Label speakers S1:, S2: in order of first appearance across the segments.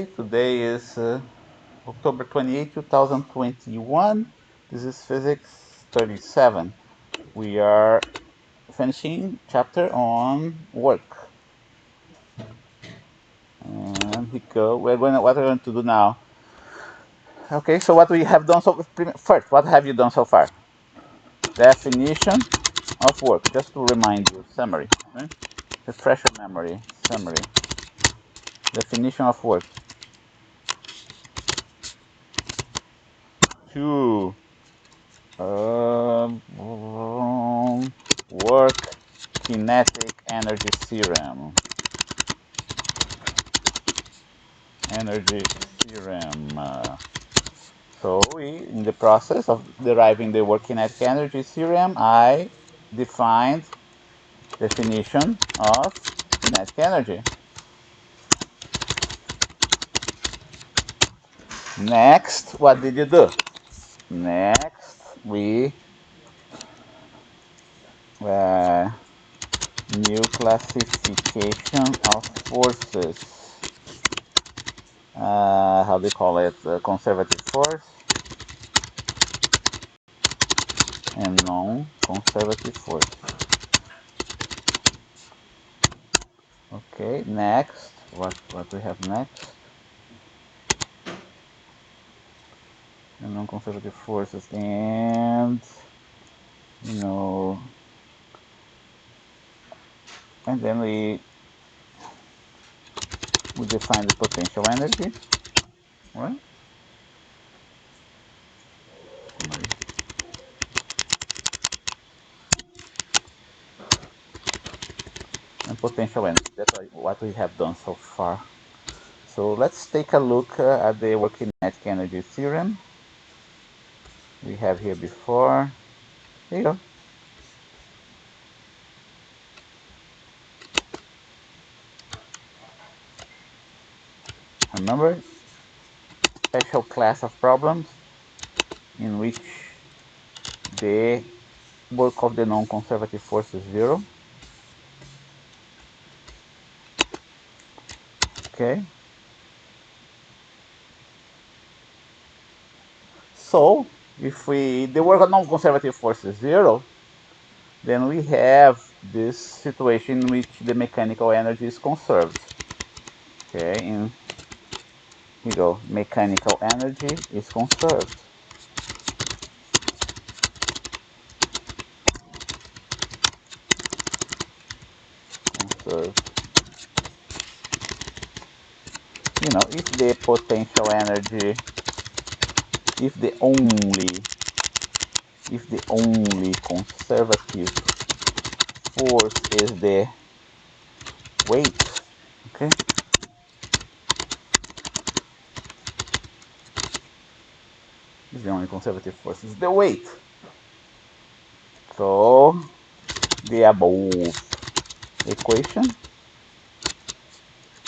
S1: Today is October 28, 2021. This is Physics 37. We are finishing chapter on work. And we go. What we're going to do now? Okay, so what we have done first, what have you done so far? Definition of work. Just to remind you, summary. Right? Refresh your memory. Summary. Definition of work. Two. Work Kinetic Energy Theorem. So in the process of deriving the work kinetic energy theorem, I defined definition of kinetic energy. Next, what did you do? Next, we new classification of forces. How do you call it? Conservative force and non-conservative force. Okay, next, what we have next? And non-conservative forces, and and then we define the potential energy, right? And potential energy. That's what we have done so far. So let's take a look at the work kinetic energy theorem we have here before. Here you go. Remember, special class of problems in which the work of the non-conservative force is zero. Okay. So if the work of non-conservative force is zero, then we have this situation in which the mechanical energy is conserved. Okay, and here you go, mechanical energy is conserved. If the potential energy, if the only conservative force is the weight, okay? Is the only conservative force is the weight. So the above equation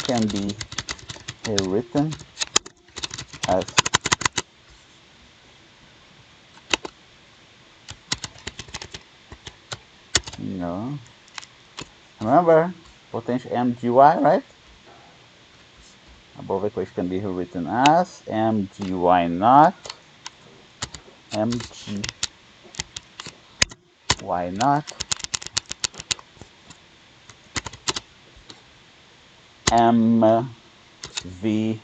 S1: can be written as remember potential mgy, right? Above equation can be written as mgy naught mv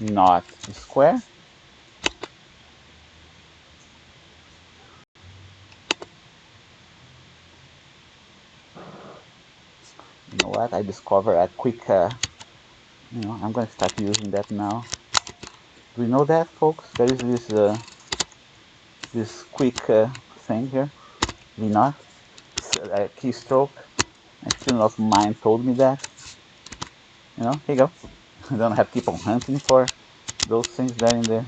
S1: naught square. You know what? I discovered a quick, I'm going to start using that now. Do you know that, folks? There is this quick thing here, V naught, a keystroke. A student of mine told me that. Here you go. I don't have to keep on hunting for those things there in there.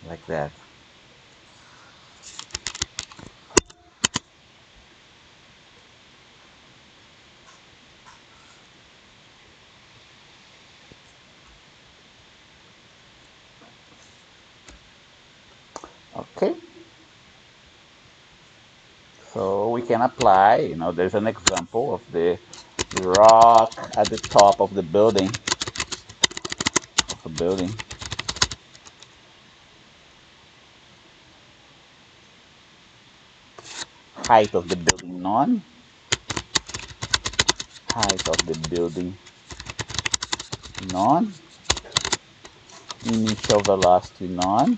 S1: Like like that. Okay, so we can apply, there's an example of the rock at the top of the building, height of the building none, height of the building none, initial velocity none,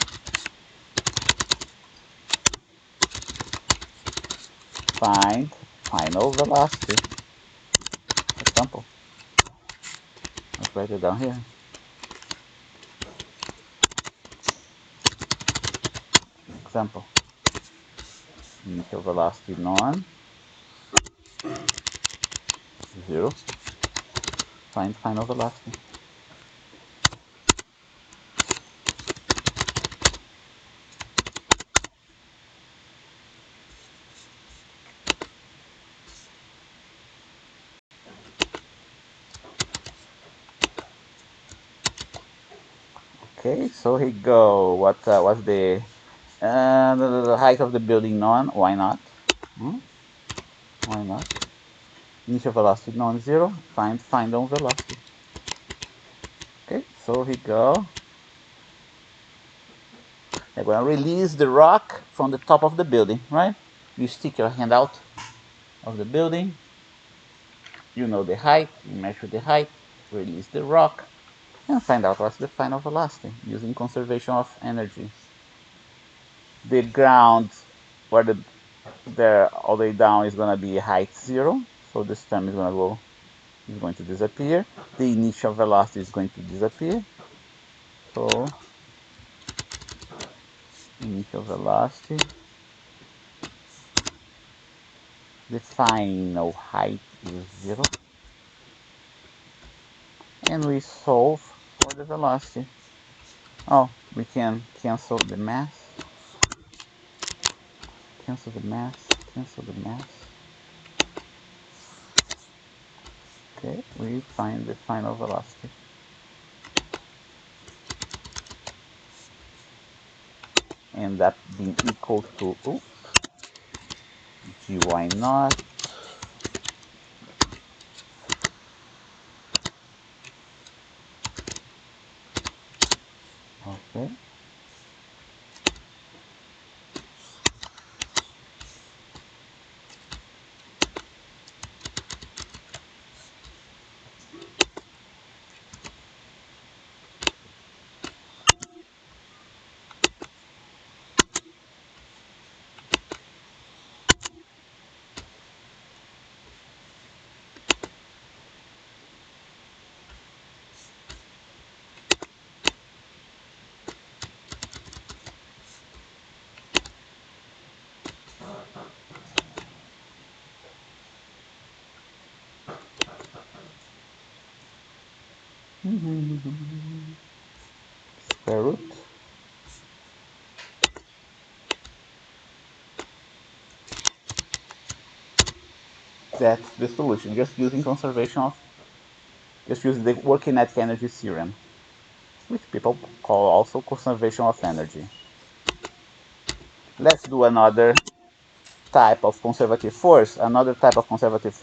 S1: find final velocity. Example. Let's write it down here. Example. Initial velocity none, 0. Find final velocity. Okay, so here we go. What's the height of the building none? Why not? Why not? Initial velocity non-zero. Find final velocity. Okay, so here we go. They're going to release the rock from the top of the building, right? You stick your hand out of the building. You know the height. You measure the height. Release the rock. And find out what's the final velocity using conservation of energy. The ground where there all the way down is going to be height 0. So this term is going to disappear. The initial velocity is going to disappear. So initial velocity, the final height is 0. And we solve for the velocity. Oh, we can cancel the mass. Cancel the mass. Cancel the mass. Okay, we find the final velocity. And that being equal to gy naught okay square root. That's the solution, just using the Work Kinetic Energy Theorem, which people call also conservation of energy. Let's do another type of conservative force. Okay, another type of conservative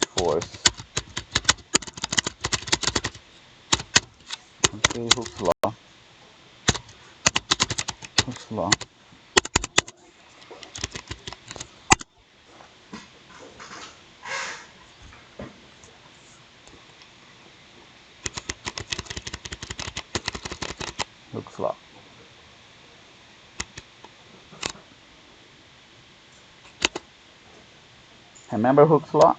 S1: force. Okay, Hooke's law. Hooke's law. Hooke's law. Remember Hooke's law?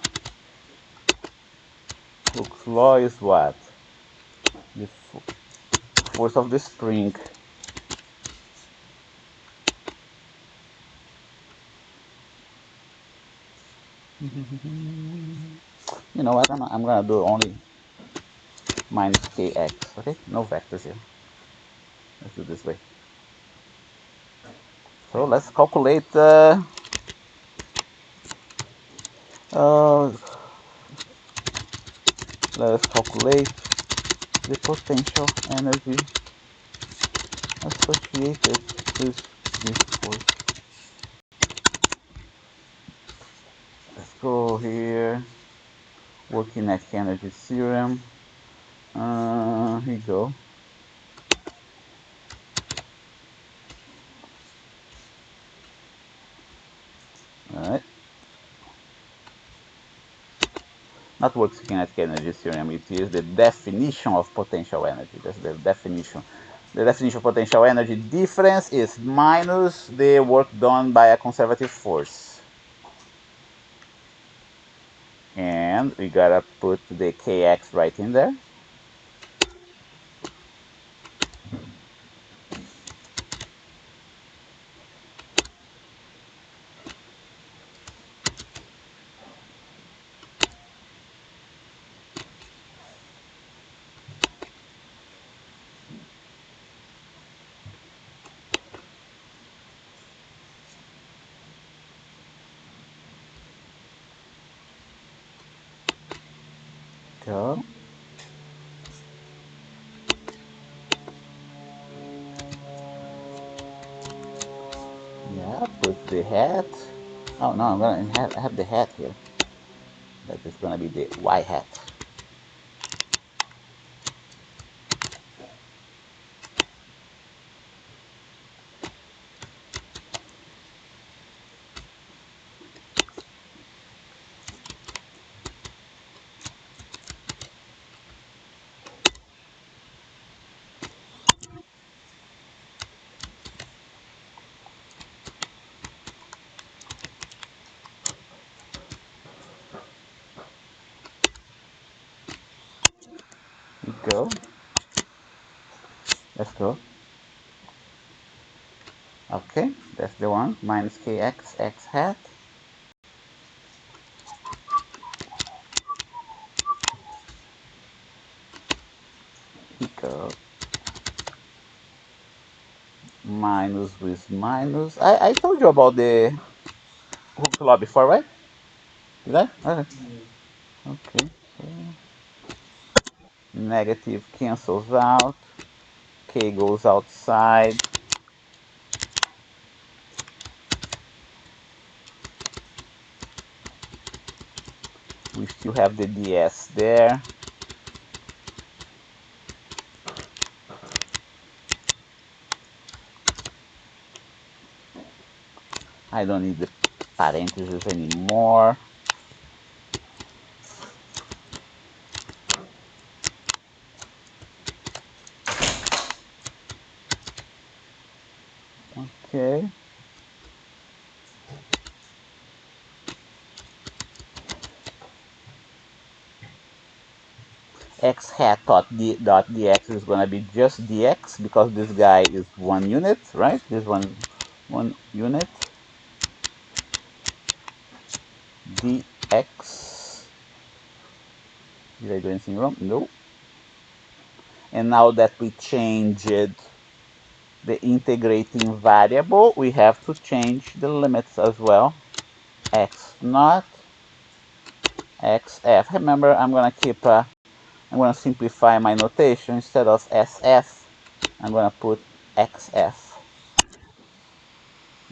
S1: Hooke's law is what? The force of the spring. You know what? I'm gonna do only minus kx. Okay, no vectors here. Let's do this way. So let's calculate uh, let's calculate the potential energy associated with this force. Let's go here. Work Kinetic Energy Theorem. Here you go. Alright. Not Work Kinetic Energy Theorem, it is the definition of potential energy. That's the definition. The definition of potential energy difference is minus the work done by a conservative force. And we gotta put the kx right in there. Go. Yeah, put the hat. Oh no, I'm gonna have the hat here. That is gonna be the y hat. Here you go. Let's go. Okay, that's the one. Minus kx x hat. Here you go. Minus with minus. I told you about the Hooke's law before, right? Did I? Okay. Okay. So negative cancels out. K goes outside. We still have the ds there. I don't need the parentheses anymore. Okay. X hat dot dx is going to be just dx because this guy is 1 unit, right? This one unit. Dx. Did I do anything wrong? No. And now that we changed the integrating variable, we have to change the limits as well. X naught, xf. Remember, I'm going to simplify my notation. Instead of sf, I'm going to put xf.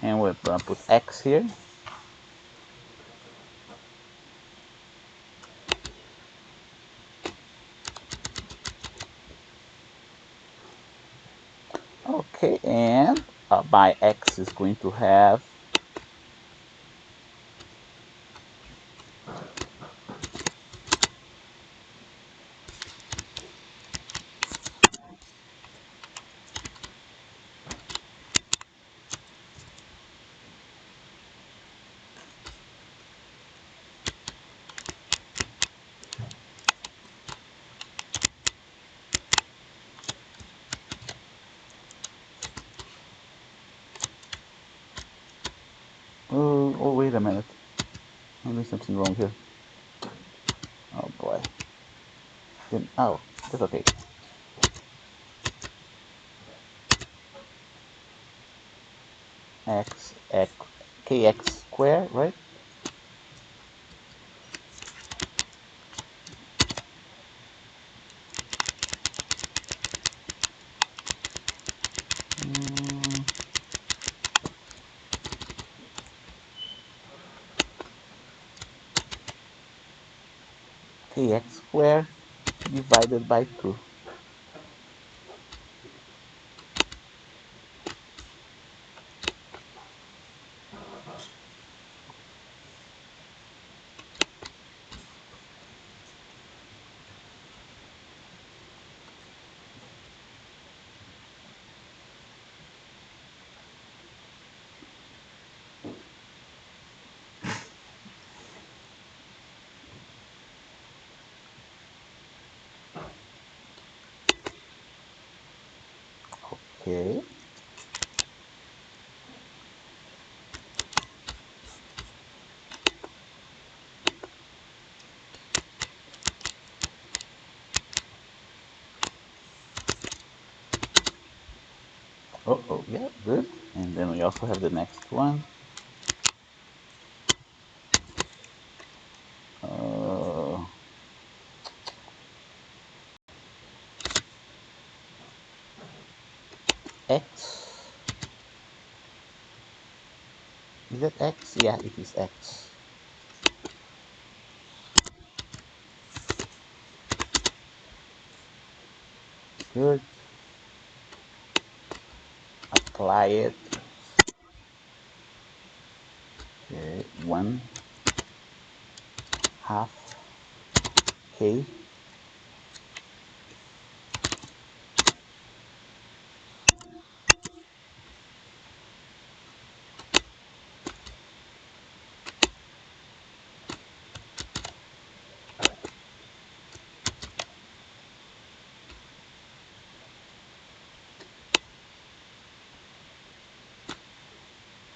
S1: And we're going to put x here. Okay, and my x is going to have oh, wait a minute. I'm doing something wrong here. Then, oh, that's okay. X kx squared, right? Kx squared divided by 2. Okay. Oh, yeah, good. And then we also have the next one. X. Is that X? Yeah, it is X. Good. Apply it. Okay, 1/2 K.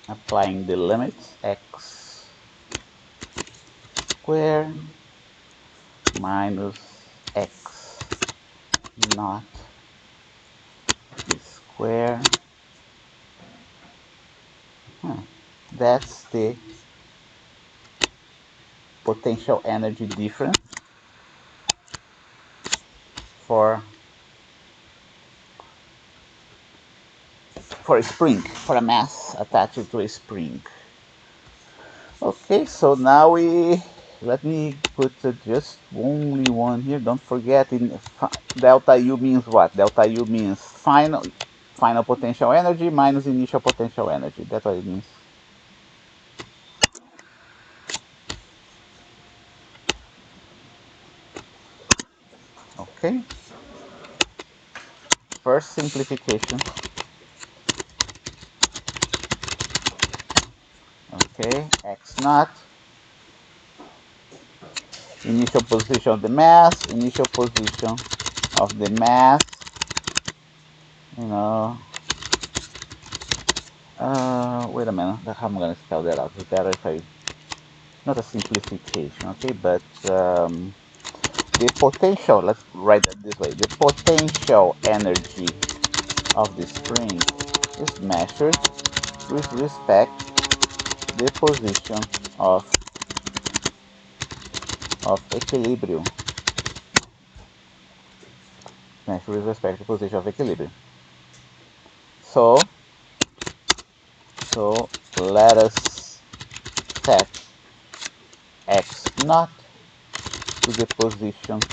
S1: Applying the limits, x squared minus x naught square. That's the potential energy difference for a spring, for a mass attached to a spring. Okay, so now let me put just only one here. Don't forget, delta U means what? Delta U means final potential energy minus initial potential energy. That's what it means. Okay. First simplification. Okay, x naught, initial position of the mass, initial position of the mass, you know, wait a minute, how am I going to spell that out? It's better if I, not a simplification, okay, but the potential, let's write it this way, the potential energy of the spring is measured with respect to the position of equilibrium. Measured with respect to the position of equilibrium. So let us set x naught to the position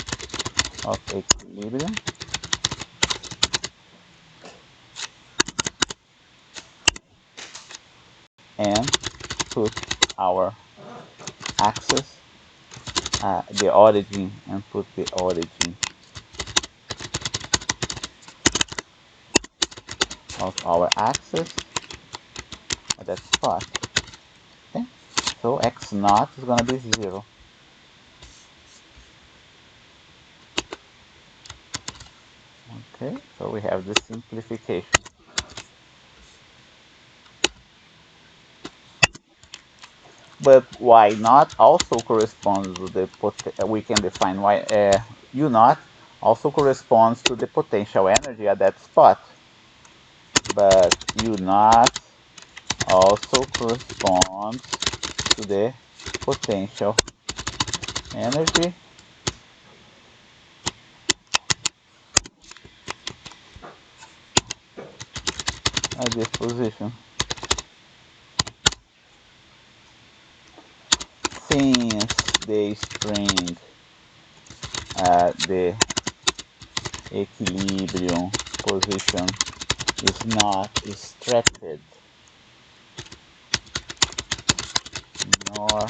S1: of equilibrium and put our axis, the origin, and put the origin of our axis at that spot. Okay, so x naught is going to be 0. Okay, so we have the simplification. But y naught also corresponds to the we can define y u naught also corresponds to the potential energy at that spot, but U naught also corresponds to the potential energy at this position. Since the spring at the equilibrium position is not stretched nor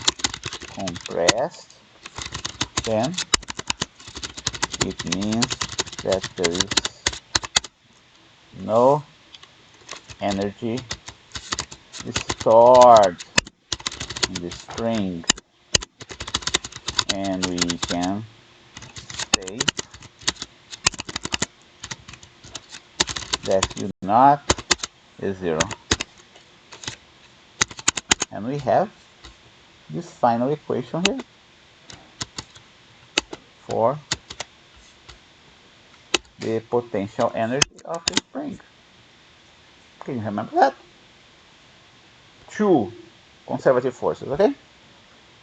S1: compressed, then it means that there is no energy stored in the spring, and we can say that U naught is 0. And we have this final equation here for the potential energy of the spring. Can you remember that? Two conservative forces, okay?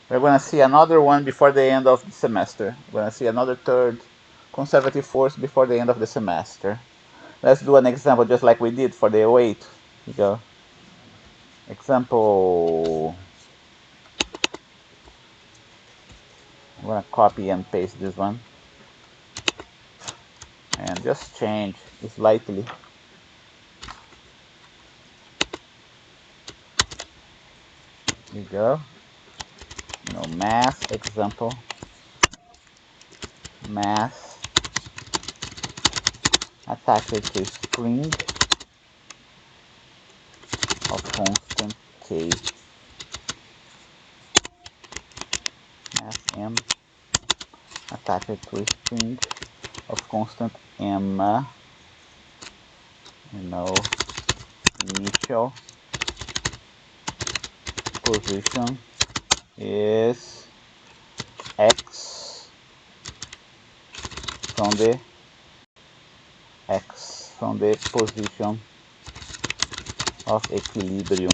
S1: We're going to see another one before the end of the semester. We're going to see another third conservative force before the end of the semester. Let's do an example just like we did for the weight. Here we go. Example. I'm going to copy and paste this one. And just change slightly. Here we go. Mass example. Mass attached to spring of constant K. Mass M attached to a spring of constant M. Initial position is X from the position of equilibrium.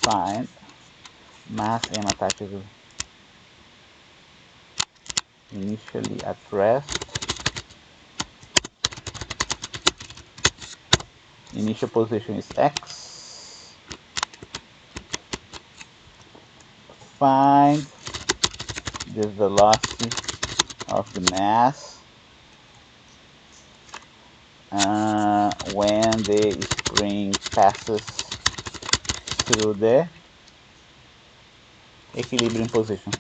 S1: Find mass M attached to initially at rest. Initial position is X. Find the velocity of the mass when the spring passes through the equilibrium position.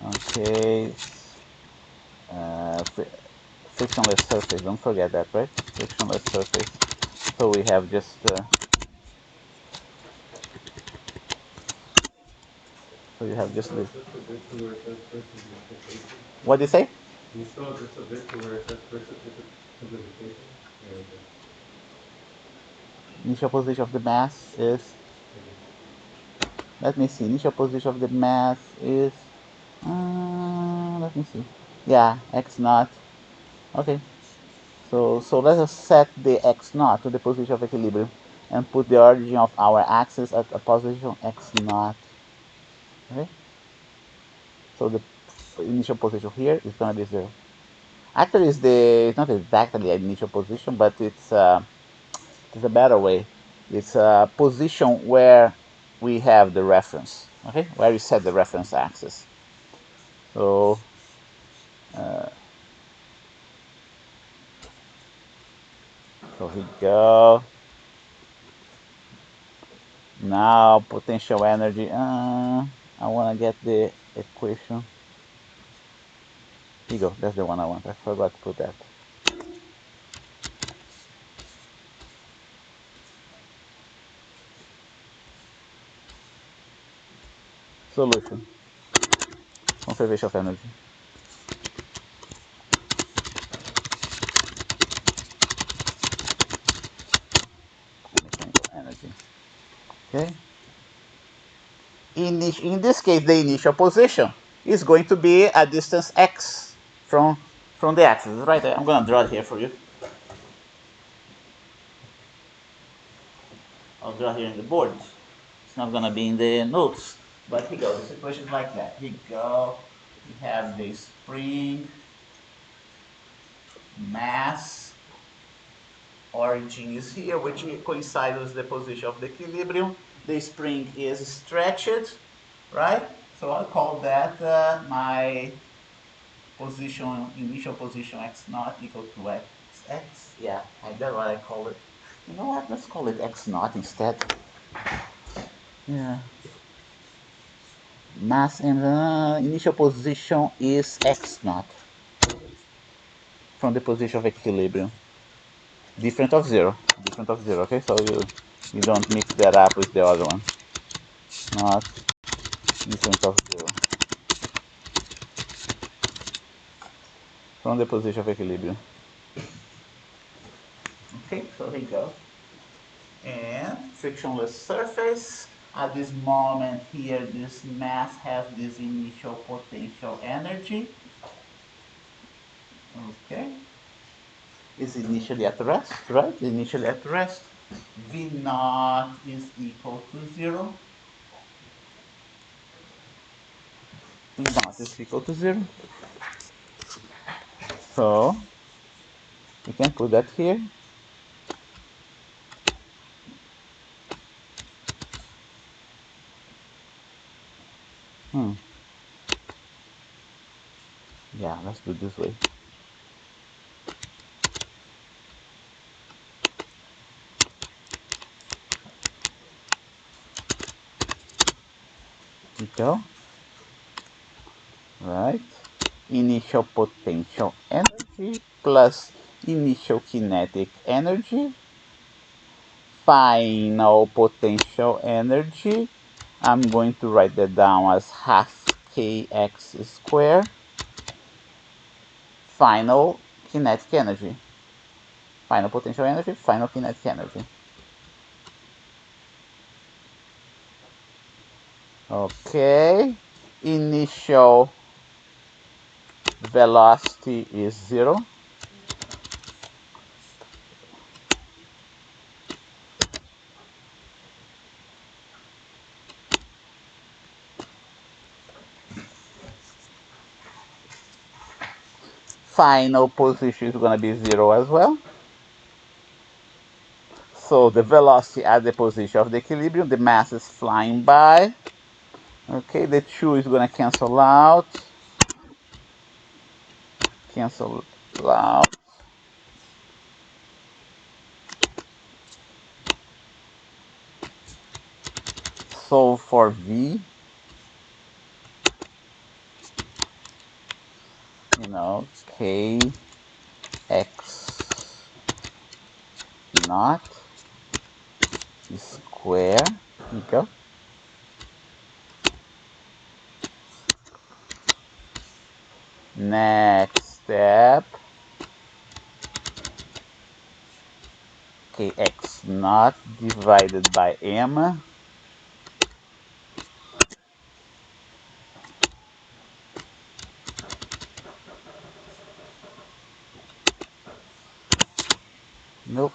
S1: Okay, frictionless surface, don't forget that, right? Frictionless surface. So we have just so you have just this. What did you say? You saw just a bit to where it says simplification. Initial position of the mass is. Let me see. Initial position of the mass is. Let me see. Yeah, x naught. Okay. So let us set the x naught to the position of equilibrium and put the origin of our axis at a position x naught. Okay. So the initial position here is going to be 0. Actually, it's not exactly an initial position, but it's a better way. It's a position where we have the reference, okay, where we set the reference axis. So here we go. Now potential energy. I want to get the equation. Here you go. That's the one I want. I forgot to put that. Solution. Conservation of energy. Mechanical energy. Okay. in this case, the initial position is going to be a distance x from the axis, right? I'm going to draw it here for you. I'll draw here in the board. It's not going to be in the notes, but here you go. The situation is like that. Here you go. We have the spring, mass, origin is here, which coincides with the position of the equilibrium. The spring is stretched, right? So I'll call that my position, initial position x naught equal to x. Yeah, that's what I call it. You know what? Let's call it x naught instead. Yeah. Mass and initial position is x naught from the position of equilibrium. Different of zero. Different of zero. Okay, so you don't mix that up with the other one. Not different of zero. From the position of equilibrium. Okay, so here you go. And frictionless surface. At this moment here, this mass has this initial potential energy. Okay. Is initially at rest, right? Initially at rest. V naught is equal to 0. V naught is equal to 0. So we can put that here. Yeah, let's do it this way. Here we go. Right? Initial potential energy plus initial kinetic energy. Final potential energy. I'm going to write that down as half kx squared. Final kinetic energy. Final potential energy, final kinetic energy. Okay. Initial velocity is 0. Final position is going to be 0 as well. So the velocity at the position of the equilibrium, the mass is flying by. Okay, the 2 is going to cancel out. Cancel out. So for V, Kx naught square. Here you go. Next step, kx naught divided by m. Nope,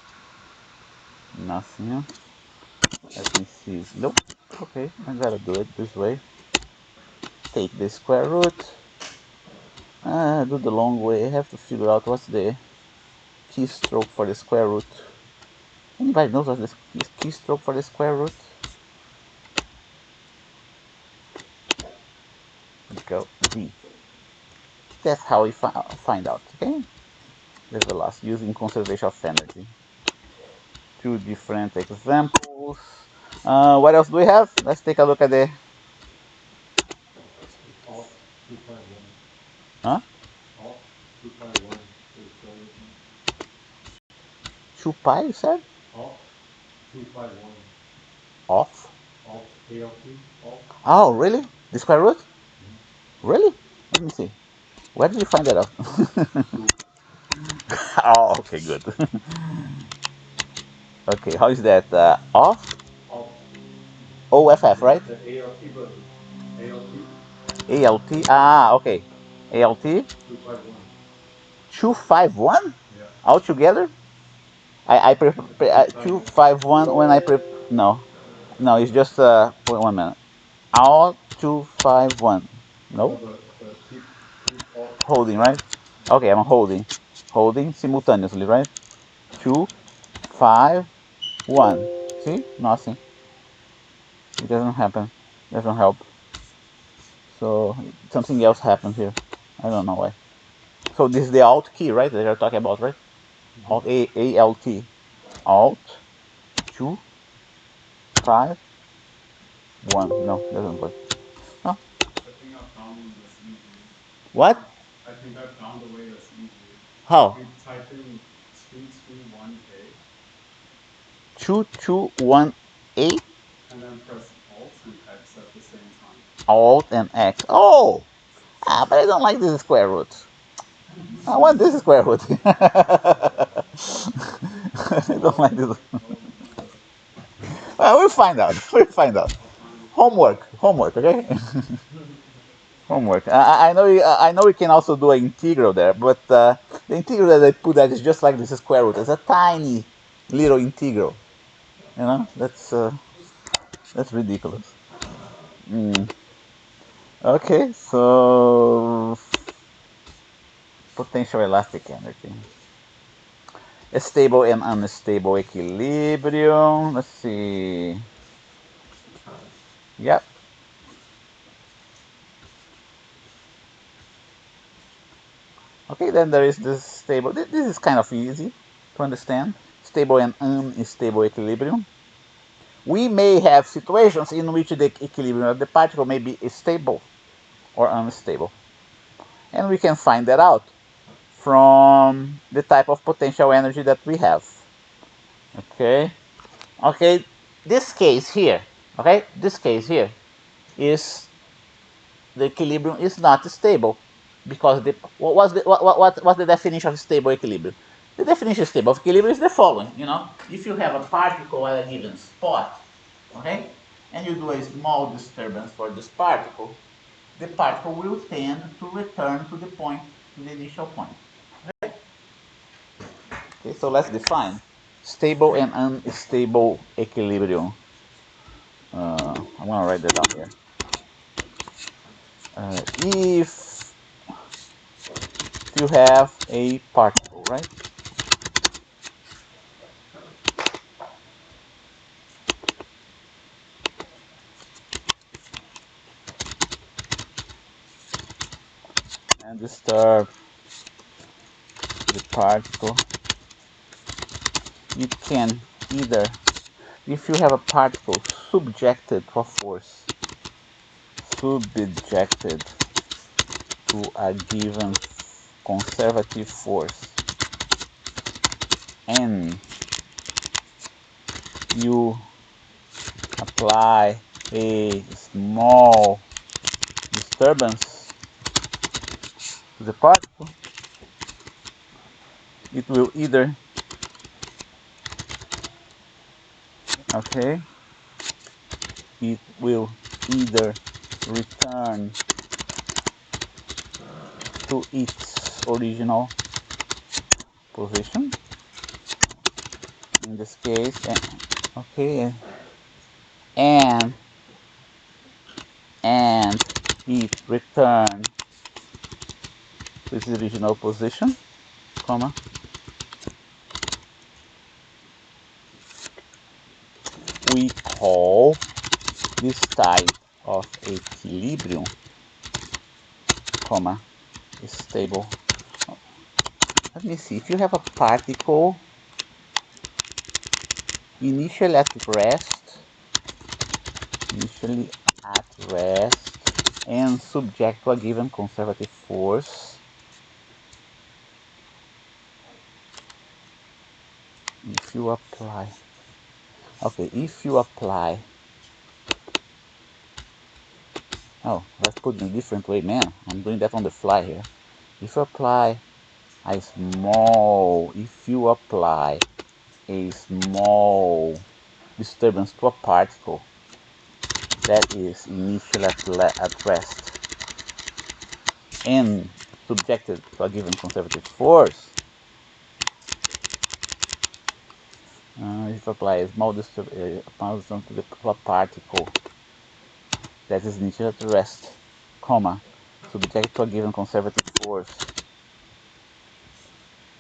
S1: nothing. Let me see. Nope. Okay, I gotta do it this way. Take the square root. Do the long way. I have to figure out what's the keystroke for the square root. Anybody knows what's the keystroke for the square root? Go V. That's how we find out, okay? The velocity using conservation of energy. Two different examples. What else do we have? Let's take a look at the...
S2: Off 2.1.
S1: Huh?
S2: Off 2.1 is
S1: 2 pi, you said?
S2: off 2.1.
S1: Off?
S2: Off ALT off.
S1: Oh, really? The square root? Really? Let me see. Where did you find that out? Oh, okay, good. Okay, how is that? Off?
S2: Off
S1: OFF, right?
S2: The ALT, but ALT
S1: ALT. Ah, okay. ALT
S2: 251.
S1: 251
S2: Yeah.
S1: altogether. I
S2: At the same time, yeah.
S1: 251 when I no, no, it's just wait 1 minute. All 251.
S2: No,
S1: No,
S2: but keep alt
S1: holding,
S2: pressed.
S1: right? Okay, I'm holding simultaneously, right? 251. See, nothing. It doesn't happen. Doesn't help. So something else happened here. I don't know why. So this is the Alt key, right? That you're talking about, right?
S2: Mm-hmm.
S1: Alt ALT. Alt 251. No, doesn't work. Oh,
S2: I think I found one that's easier.
S1: what?
S2: I think I found a way that's easier. If
S1: How?
S2: you type in 221A
S1: 2218.
S2: and then press Alt and X at the same time.
S1: Alt and X. Oh, but I don't like this square root. I want this square root. I don't like this.
S2: Oh, no.
S1: We'll find out. We'll find out.
S2: I'll find it.
S1: Homework. Okay. Homework. I know. I know we can also do an integral there, but the integral that I put that is just like this square root. It's a tiny little integral. You know, that's ridiculous. Mm. Okay, so potential elastic energy, a stable and unstable equilibrium. Let's see. Yep. Okay, then there is this stable. This is kind of easy to understand. Stable and unstable equilibrium. We may have situations in which the equilibrium of the particle may be stable or unstable. And we can find that out from the type of potential energy that we have. Okay? Okay, this case here, okay? This case here is the equilibrium is not stable because what's the definition of stable equilibrium? The definition of stable equilibrium is the following, if you have a particle at a given spot, okay, and you do a small disturbance for this particle, the particle will tend to return to the initial point. Okay, so let's define stable and unstable equilibrium. I'm gonna write that down here. If you have a particle, right? And disturb the particle, you can either, if you have a particle subjected to a force, subjected to a given conservative force, and you apply a small disturbance to the particle, it will either, okay, it will either return to its original position, in this case, okay, and it return to its original position, comma, we call this type of equilibrium, comma, stable. Let me see, if you have a particle initially at rest, and subject to a given conservative force, if you apply, okay, if you apply, oh, let's put it in a different way, man, I'm doing that on the fly here. If you apply a small disturbance to a particle, that is initially at rest and subjected to a given conservative force, if you apply a small disturbance to the particle that is initially at rest, comma, subjected to a given conservative force,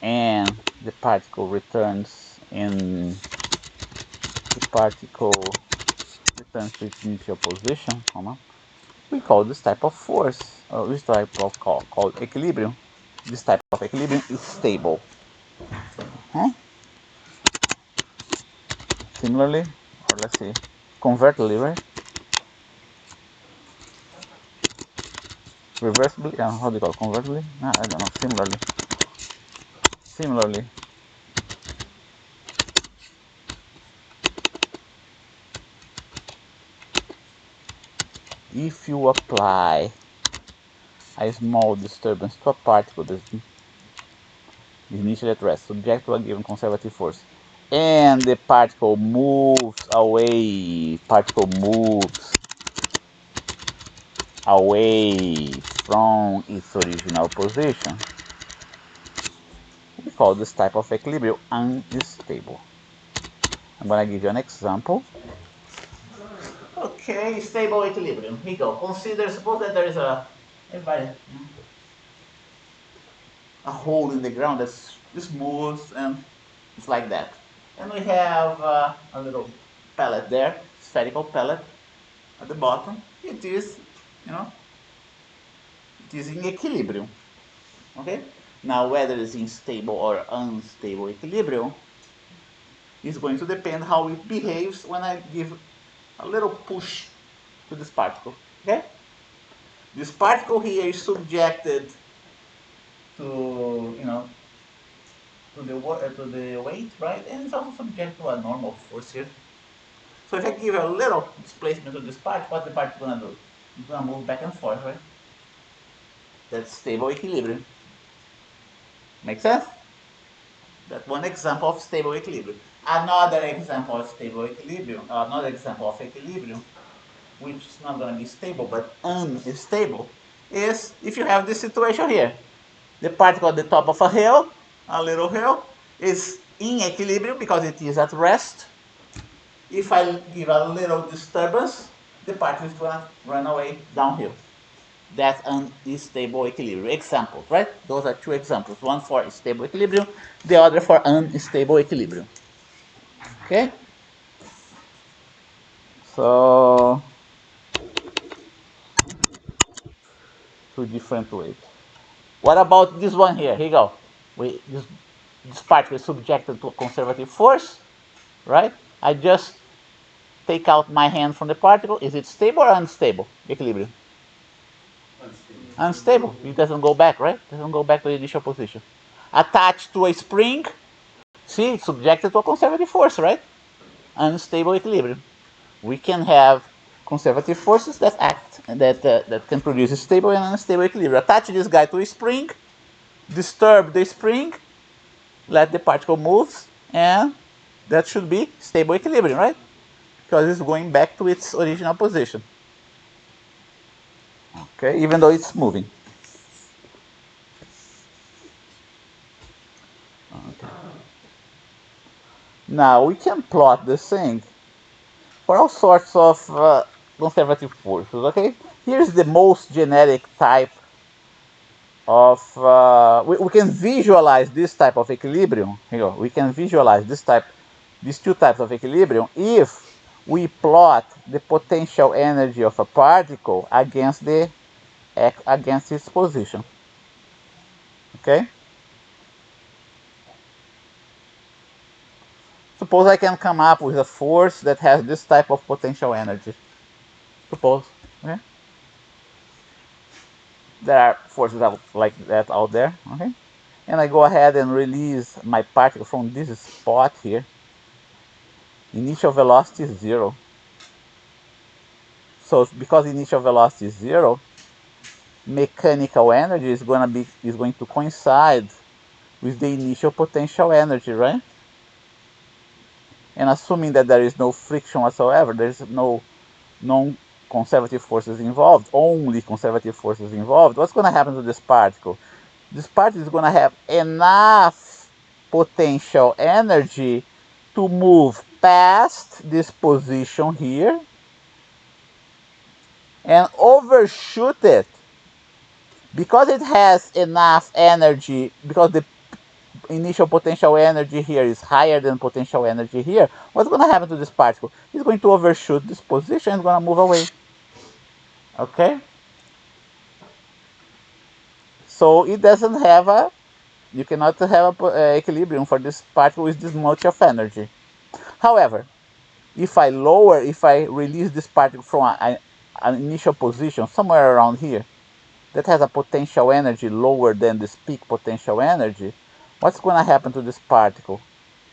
S1: and the particle returns to its initial position, comma, we call this type of force, or this type of called equilibrium. This type of equilibrium is stable. Similarly, or let's see, conversely, right? Reversibly, how do you call it? Conversely? I don't know. Similarly, if you apply a small disturbance to a particle that is initially at rest, subject to a given conservative force, and the particle moves away from its original position, we call this type of equilibrium unstable. I'm going to give you an example. Okay, stable equilibrium. Here you go. Suppose that there is a hole in the ground that's smooth and it's like that. And we have a little pellet there, spherical pellet at the bottom. It is, it is in equilibrium. Okay? Now, whether it's in stable or unstable equilibrium is going to depend how it behaves when I give a little push to this particle. Okay? This particle here is subjected to, to the weight, right? And it's also subject to a normal force here. So if I give a little displacement to this part, what the particle gonna do? It's gonna move back and forth, right? That's stable equilibrium. Make sense? That's one example of stable equilibrium. Another example of equilibrium, which is not gonna be stable but unstable, is if you have this situation here. The particle at the top of a little hill, is in equilibrium because it is at rest. If I give a little disturbance, the particle is going to run away downhill. That's unstable equilibrium. Examples, right? Those are two examples. One for stable equilibrium, the other for unstable equilibrium. Okay? So, two different ways. What about this one here? Here you go. This particle is subjected to a conservative force, right? I just take out my hand from the particle. Is it stable or unstable equilibrium? Unstable. It doesn't go back, right? It doesn't go back to the initial position. Attached to a spring, see, it's subjected to a conservative force, right? Unstable equilibrium. We can have conservative forces that act, that can produce a stable and unstable equilibrium. Attach this guy to a spring, disturb the spring, let the particle move, and that should be stable equilibrium, right? Because it's going back to its original position. Okay, even though it's moving. Okay. Now we can plot this thing for all sorts of conservative forces. Okay, here's the most generic type of. We can visualize this type of equilibrium. Here, we can visualize these two types of equilibrium if we plot the potential energy of a particle against its position. Okay. Suppose I can come up with a force that has this type of potential energy. Suppose. Okay? There are forces like that out there. Okay? And I go ahead and release my particle from this spot here. Initial velocity is 0. So because initial velocity is 0, mechanical energy is going to coincide with the initial potential energy, right? And assuming that there is no friction whatsoever, there is no conservative forces involved, only conservative forces involved, what's going to happen to this particle? This particle is going to have enough potential energy to move past this position here and overshoot it. Because it has enough energy, because the initial potential energy here is higher than potential energy here, what's going to happen to this particle? It's going to overshoot this position and it's going to move away. Okay? So it doesn't have a, you cannot have a equilibrium for this particle with this much of energy. However, if I release this particle from an initial position somewhere around here that has a potential energy lower than this peak potential energy, what's going to happen to this particle?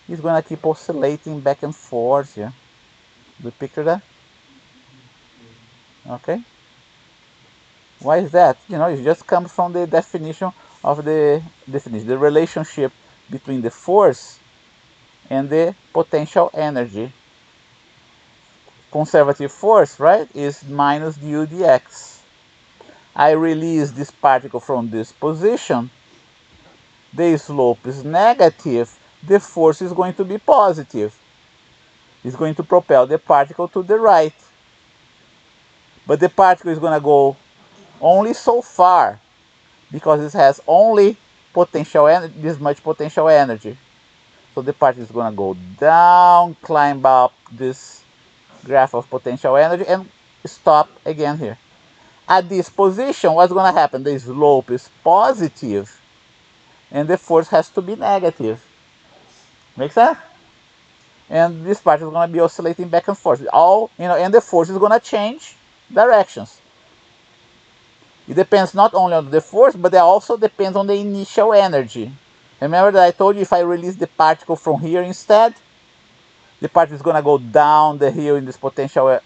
S1: It's going to keep oscillating back and forth here. Do you picture that? Okay. Why is that? It just comes from the definition of the relationship between the force and the potential energy. Conservative force, right, is minus du dx. I release this particle from this position. The slope is negative. The force is going to be positive. It's going to propel the particle to the right. But the particle is going to go only so far because it has only potential energy, this much potential energy. So the particle is going to go down, climb up this graph of potential energy, and stop again here. At this position, what's going to happen? The slope is positive, and the force has to be negative. Make sense? And this particle is going to be oscillating back and forth. And the force is going to change directions. It depends not only on the force, but it also depends on the initial energy. Remember that I told you if I release the particle from here instead, the particle is going to go down the hill in this potential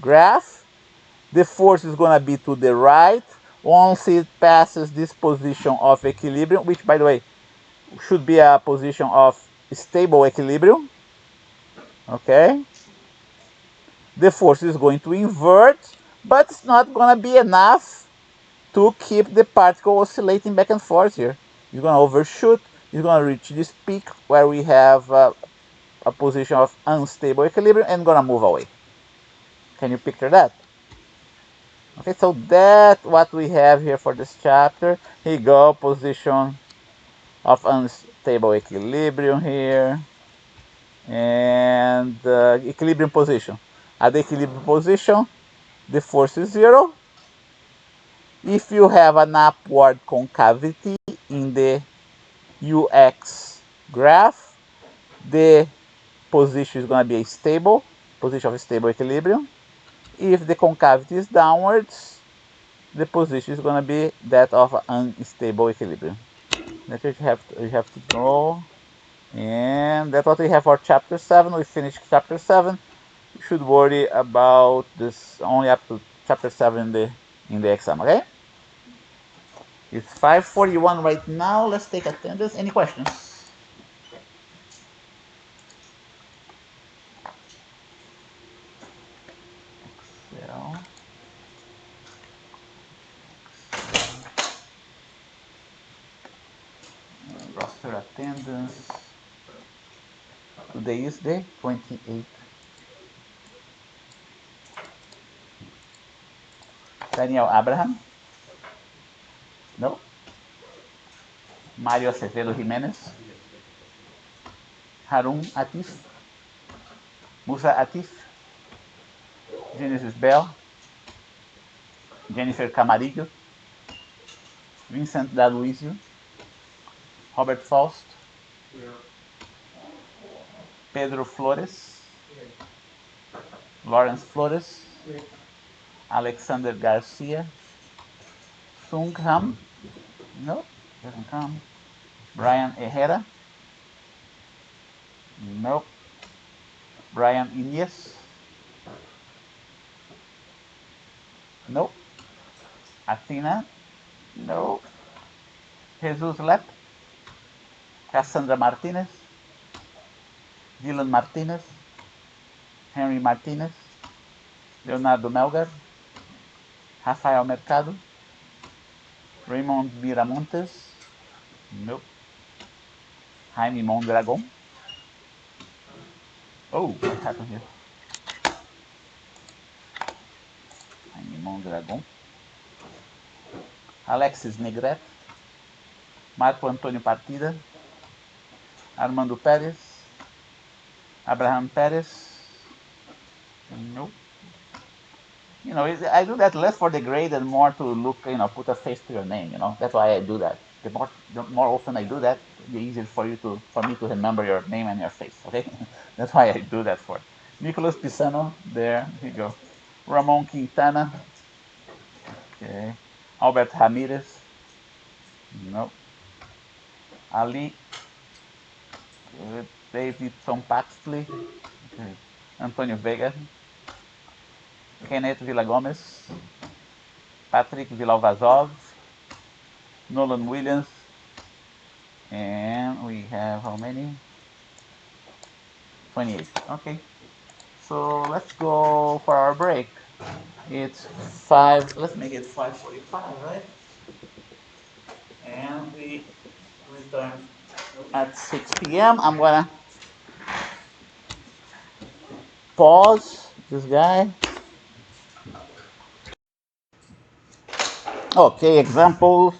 S1: graph. The force is going to be to the right once it passes this position of equilibrium, which, by the way, should be a position of stable equilibrium. Okay? The force is going to invert, but it's not going to be enough to keep the particle oscillating back and forth here. It's going to overshoot. It's going to reach this peak where we have a position of unstable equilibrium and going to move away. Can you picture that? Okay, so that's what we have here for this chapter. Here you go, position of unstable equilibrium here. And equilibrium position. At the equilibrium position, the force is 0. If you have an upward concavity in the UX graph, the position is going to be a stable position of stable equilibrium. If the concavity is downwards, the position is going to be that of unstable equilibrium. That's what you have to know. And that's what we have for chapter 7. We finished chapter 7. You should worry about this only up to chapter 7 in the exam, okay? It's 5:41 right now. Let's take attendance. Any questions? Excel. Roster attendance. Today is the 28th. Daniel Abraham? No. Mario Acevedo Jimenez? Harun Atif? Musa Atif? Genesis Bell? Jennifer Camarillo? Vincent D'Aluizio? Robert Faust? Pedro Flores? Lawrence Flores? Alexander Garcia? Sung Ham? No, doesn't come. Brian Herrera? Nope. Brian Inies? Nope. Athena? Nope. Jesus Lep? Cassandra Martinez? Dylan Martinez? Henry Martinez, Leonardo Melgar, Rafael Mercado, Raymond Miramontes, nope, Jaime Mondragon. Oh, what happened here? Jaime Mondragon, Alexis Negret, Marco Antônio Partida, Armando Pérez, Abraham Pérez, nope. You know, I do that less for the grade and more to look, you know, put a face to your name. You know, that's why I do that. The more often I do that, the easier for me to remember your name and your face. Okay, that's why I do that for. Nicolas Pisano, there you go. Ramon Quintana, okay. Albert Ramirez, no. Ali, Davidson Paxley, okay. Antonio Vega, Kenneth Villagomez, Patrick Villalvazov, Nolan Williams, and we have how many? 28. Okay. So let's go for our break. It's 5, let's make it 5:45, right? And we return at 6 p.m. I'm gonna pause this guy. Okay, examples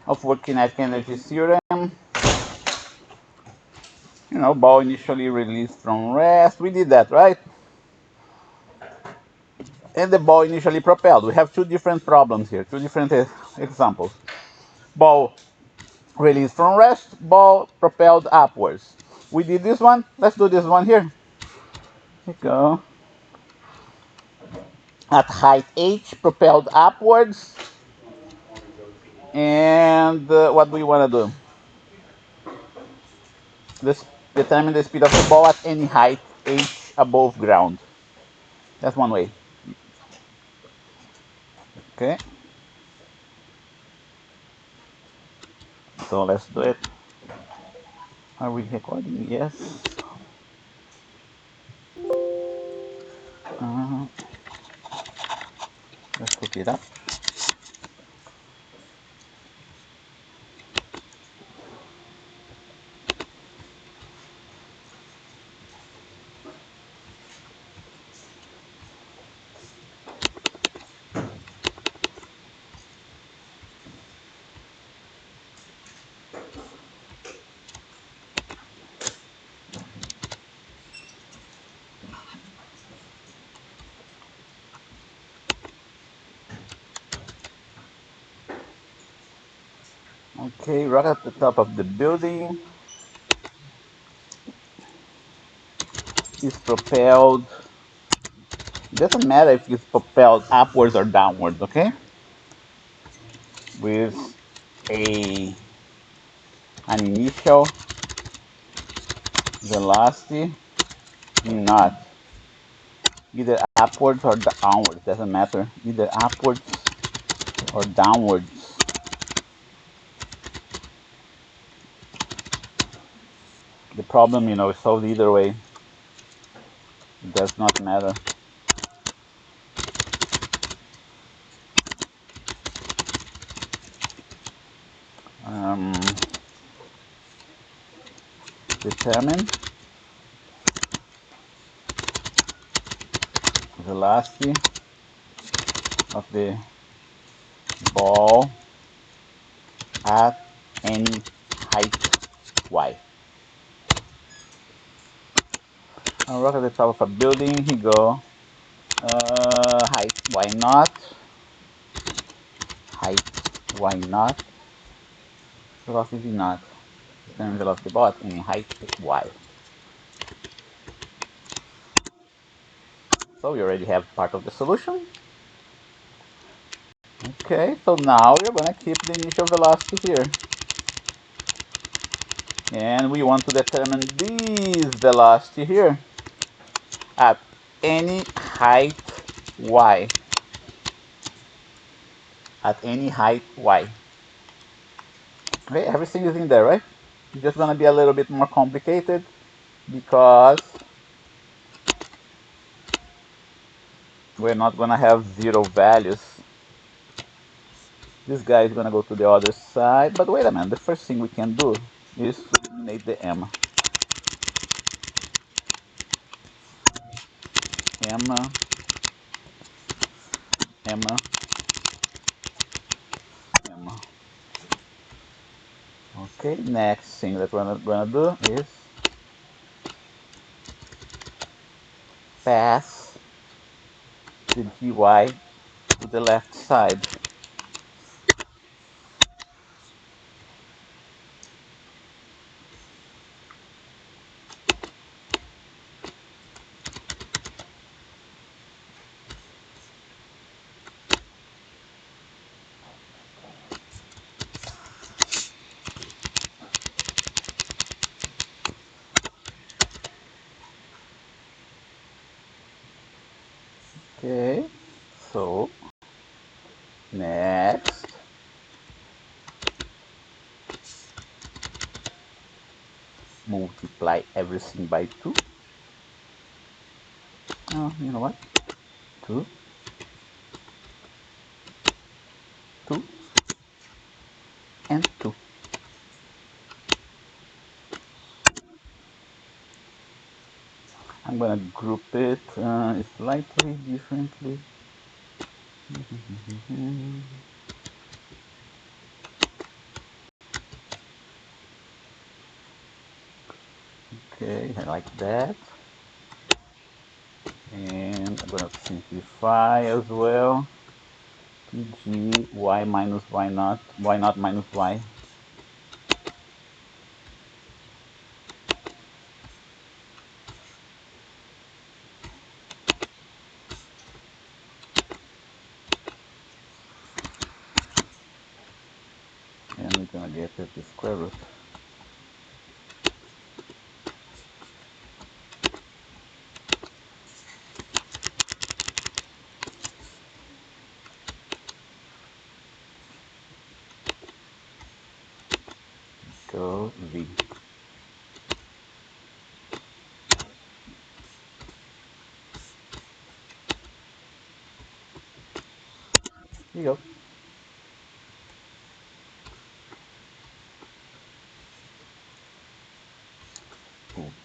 S1: of Work Kinetic Energy Theorem. You know, ball initially released from rest. We did that, right? And the ball initially propelled. We have two different problems here, two different examples. Ball released from rest, ball propelled upwards. We did this one. Let's do this one here. Here we go. At height h, propelled upwards. And what do we want to do? This determine the speed of the ball at any height h above ground. That's one way. Okay. So let's do it. Are we recording? Yes. Uh, let's hook it up. Okay, right at the top of the building is propelled. It doesn't matter if it's propelled upwards or downwards, okay? With a an initial velocity not either upwards or downwards, doesn't matter, either upwards or downwards. The problem, you know, is solved either way. It does not matter. Um, Determine velocity of the ball at any height y. I'll rock at the top of a building. Here you go. Height y naught. Height y naught. Velocity naught. Determine velocity ball at any height y. So we already have part of the solution. Okay, so now we're going to keep the initial velocity here. And we want to determine this velocity here at any height y. At any height y. Okay, everything is in there, right? It's just going to be a little bit more complicated because we're not gonna have zero values. This guy is gonna go to the other side, but wait a minute, the first thing we can do is to eliminate the m. M, M. Okay, next thing that we're gonna do is pass the gy to the left side. Okay, so next, multiply everything by 2. Oh, you know what? 2, 2, and 2. I'm gonna group it slightly differently. Okay, I like that. And I'm gonna simplify as well. Pg y minus y naught minus y. And we're gonna get at the square root. Go v. Here you go.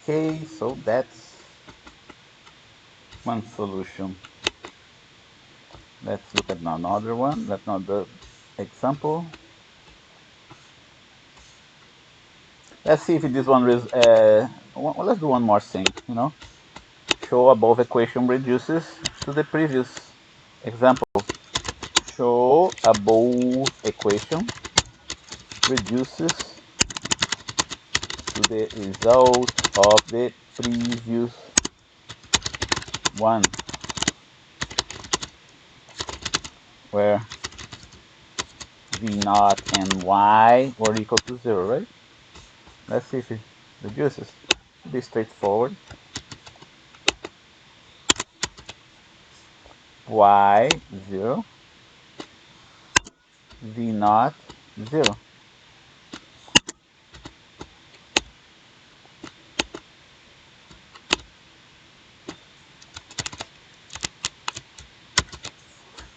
S1: Okay, so that's one solution. Let's look at another one. That's another example. Let's see if this one is. Well, let's do one more thing. Show above equation reduces to the previous example. Show above equation reduces to the result of the previous one, where v naught and y were equal to 0, right? Let's see if it reduces. It'll be straightforward. Y 0, v naught 0.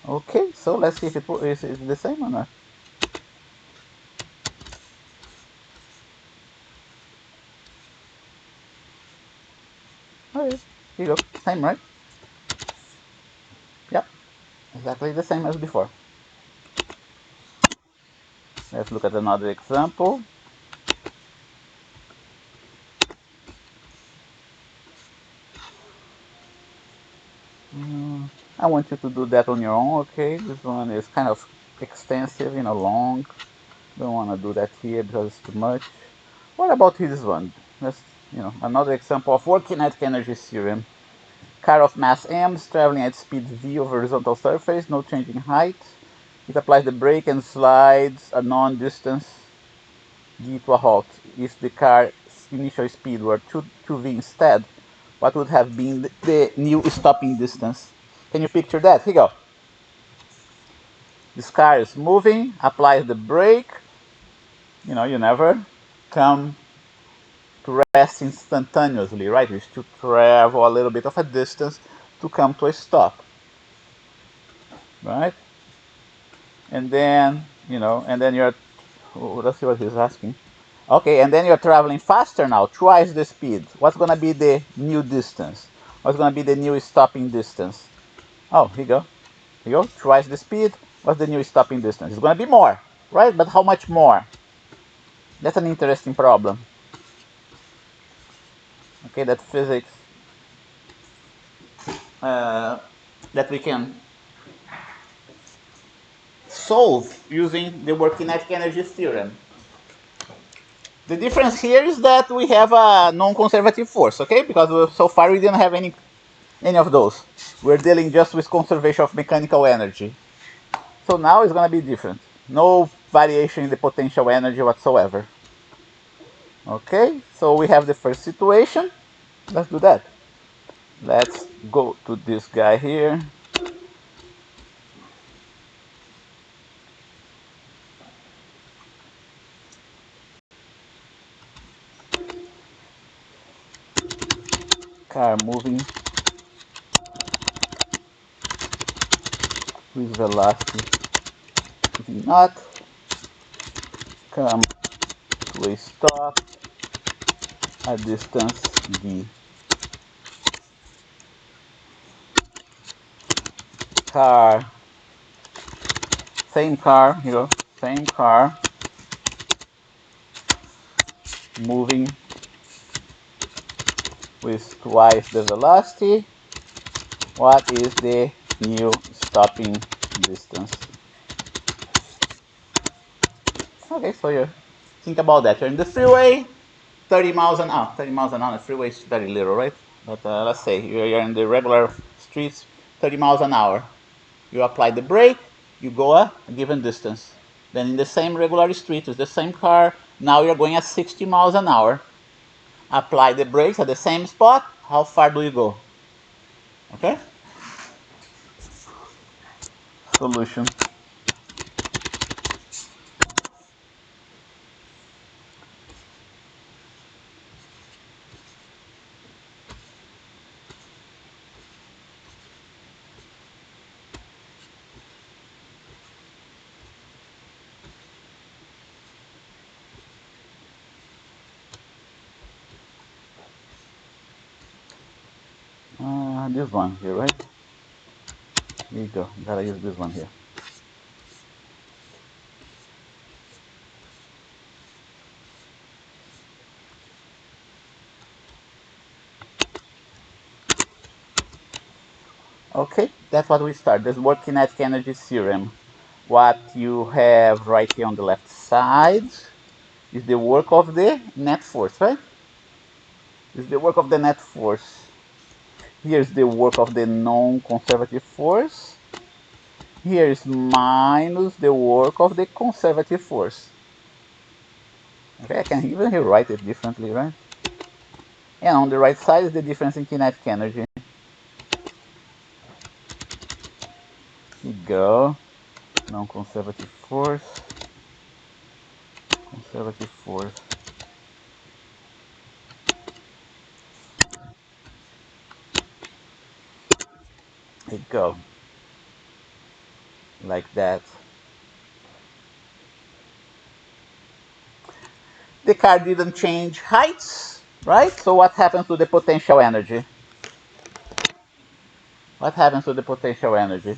S1: Okay, so let's see if it is the same or not. Okay, here you go. Same, right? Yep, exactly the same as before. Let's look at another example. I want you to do that on your own, okay? This one is kind of extensive, long. Don't want to do that here because it's too much. What about this one? That's, another example of Work Kinetic Energy Theorem. Car of mass m is traveling at speed v over horizontal surface, no change in height. It applies the brake and slides a known distance d to a halt. If the car's initial speed were 2v instead, what would have been the new stopping distance? Can you picture that? Here you go. This car is moving, applies the brake. You never come to rest instantaneously, right? You still travel a little bit of a distance to come to a stop. right? And then, and then you're, let's see what he's asking. Okay, and then you're traveling faster now, twice the speed. What's going to be the new distance? What's going to be the new stopping distance? Oh, here you go. Here you go, twice the speed. What's the new stopping distance? It's going to be more, right? But how much more? That's an interesting problem. Okay, that physics that we can solve using the Work Kinetic Energy Theorem. The difference here is that we have a non-conservative force, okay? Because so far we didn't have any of those. We're dealing just with conservation of mechanical energy. So now it's going to be different. No variation in the potential energy whatsoever. Okay, so we have the first situation. Let's do that. Let's go to this guy here. Car moving with velocity v naught, come to a stop at distance v. Car, same car, same car, moving with twice the velocity. What is the new stopping distance? Okay, so you think about that. You're in the freeway, 30 miles an hour. 30 miles an hour, the freeway is very little, right? But let's say you're in the regular streets, 30 miles an hour. You apply the brake, you go a given distance. Then in the same regular street with the same car, now you're going at 60 miles an hour. Apply the brakes at the same spot, how far do you go? Okay? Solution. This one here, right? Here you go. Gotta use this one here. Okay, that's what we start. This Work Kinetic Energy Theorem. What you have right here on the left side is the work of the net force, right? Is the work of the net force. Here's the work of the non-conservative force. Here is minus the work of the conservative force. Okay, I can even write it differently, right? And on the right side is the difference in kinetic energy. Here you go. Non-conservative force, conservative force. Here you go. Like that. The car didn't change heights, right? So what happens to the potential energy? What happens to the potential energy?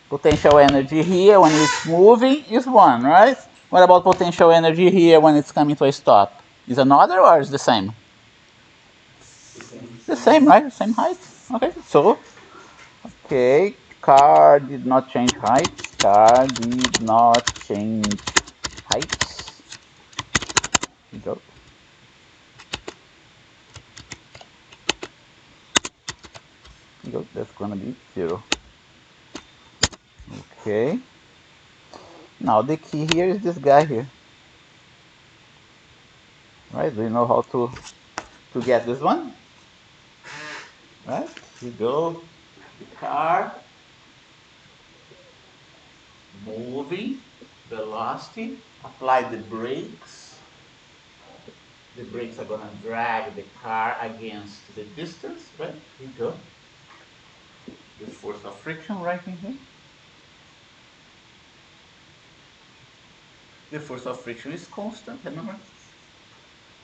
S1: Potential energy here when it's moving is 1, right? What about potential energy here when it's coming to a stop? Is another or is the same? The same, right? Same height. Okay, so, okay, car did not change height. Car did not change heights. Here you go. Here you go. That's gonna be 0. Okay. Now the key here is this guy here. Right? Do you know how to get this one? Right? You go. The car moving, velocity, apply the brakes. The brakes are gonna drag the car against the distance, right? Here you go. The force of friction right in here. The force of friction is constant, remember?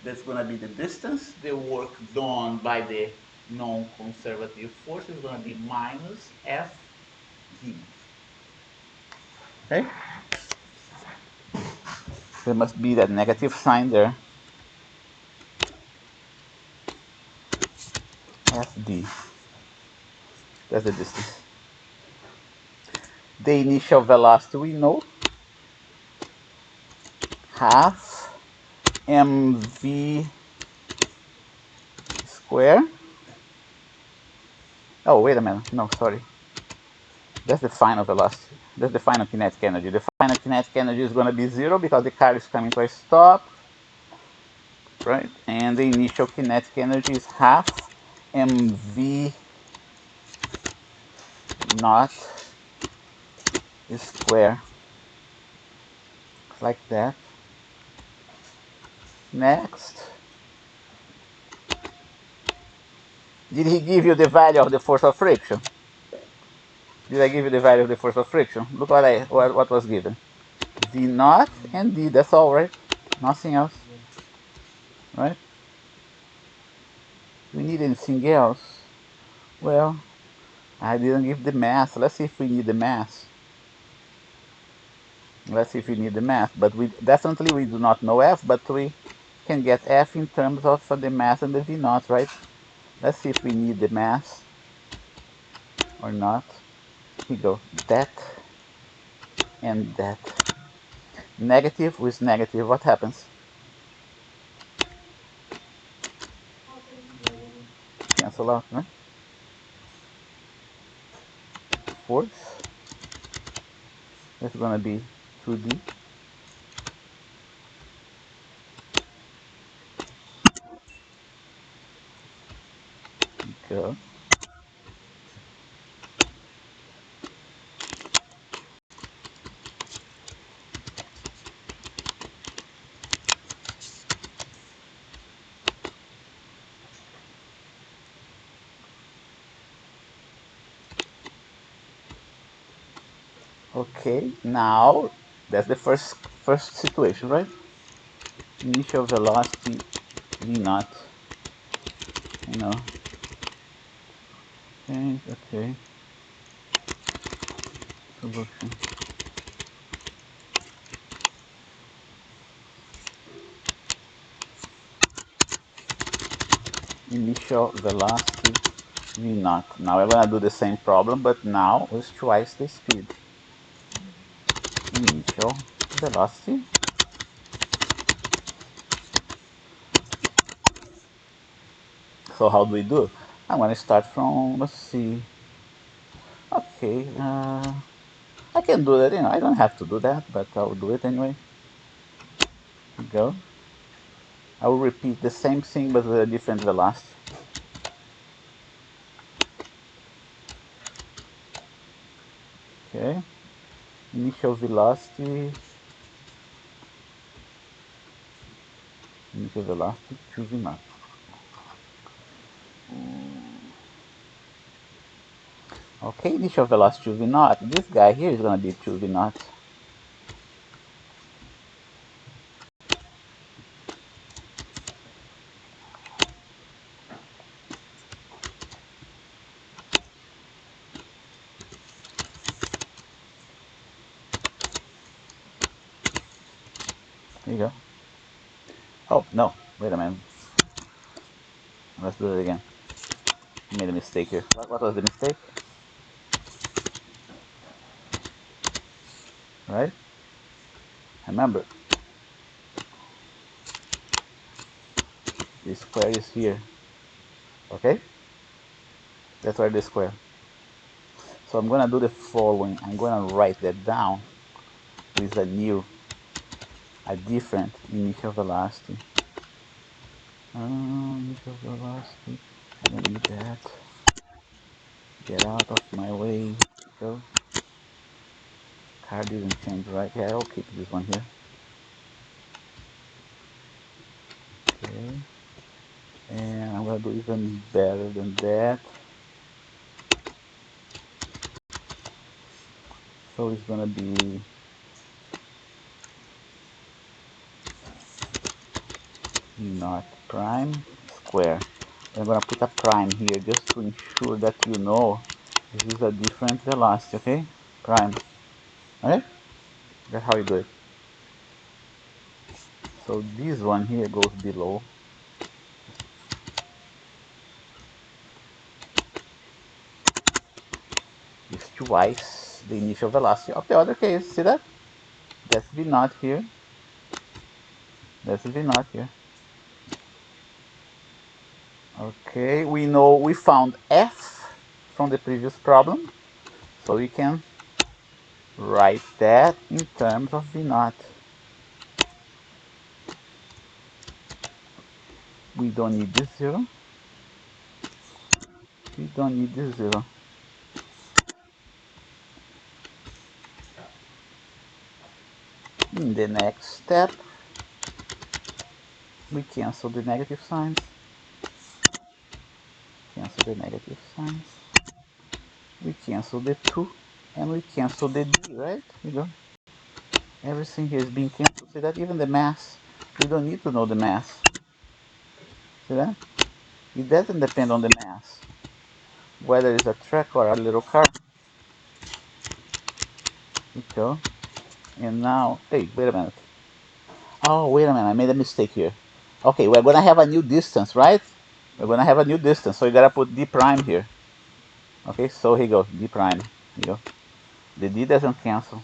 S1: That's going to be the distance. The work done by the non-conservative force is going to be minus Fd. Okay? There must be that negative sign there. Fd. That's the distance. The initial velocity we know, half mv square. Oh, wait a minute. No, sorry. That's the final velocity. That's the final kinetic energy. The final kinetic energy is going to be 0 because the car is coming to a stop, right? And the initial kinetic energy is half mv naught square. Like that. Next. Did he give you the value of the force of friction? Did I give you the value of the force of friction? Look what was given. V naught and D, that's all, right? Nothing else, right? Do we need anything else? Well, I didn't give the mass. Let's see if we need the mass. Let's see if we need the mass. But we definitely we do not know F, but we can get F in terms of the mass and the V naught, right? Let's see if we need the mass or not. Here we go. That and that. Negative with negative, what happens? Cancel out, right? Force. That's gonna be 2D. Go. Okay, now that's the first situation, right? Initial velocity v naught. You know. Change. Okay. Solution. Initial velocity v naught. Now I'm gonna do the same problem, but now with twice the speed. Initial velocity. So how do we do? I'm gonna start from, let's see. Okay, I can do that. I don't have to do that, but I'll do it anyway. Here we go. I will repeat the same thing but with a different velocity. Okay. Initial velocity. Initial velocity 2v naught. Okay, initial velocity 2v naught. This guy here is going to be 2v naught. Here you go. Oh, no. Wait a minute. Let's do it again. I made a mistake here. What was the mistake? Right? Remember, the square is here. Okay? That's where the square. So I'm going to do the following. I'm going to write that down with a different initial velocity. Initial velocity. I don't need that. Get out of my way. Go. Car didn't change, right? Yeah, I'll keep this one here. Okay. And I'm gonna do even better than that. So it's gonna be V0 prime square. I'm gonna put a prime here just to ensure that you know this is a different velocity, okay? Prime. Alright? That's how you do it. So this one here goes below. Is twice the initial velocity of the other case. See that? That's V0 here. That's V0 here. Okay, we found F from the previous problem. So we can write that in terms of V0. We don't need this zero. We don't need this zero. In the next step, we cancel the negative signs. Cancel the negative signs. We cancel the 2 and we cancel the d, right? We go. Everything here is being canceled. See that? Even the mass. We don't need to know the mass. See that? It doesn't depend on the mass. Whether it's a truck or a little car. We go. And now, hey, wait a minute. Oh, wait a minute. I made a mistake here. Okay, we're going to have a new distance, right? We're going to have a new distance. So you got to put d prime here. Okay, so here you go. D prime. Here you go. The d doesn't cancel.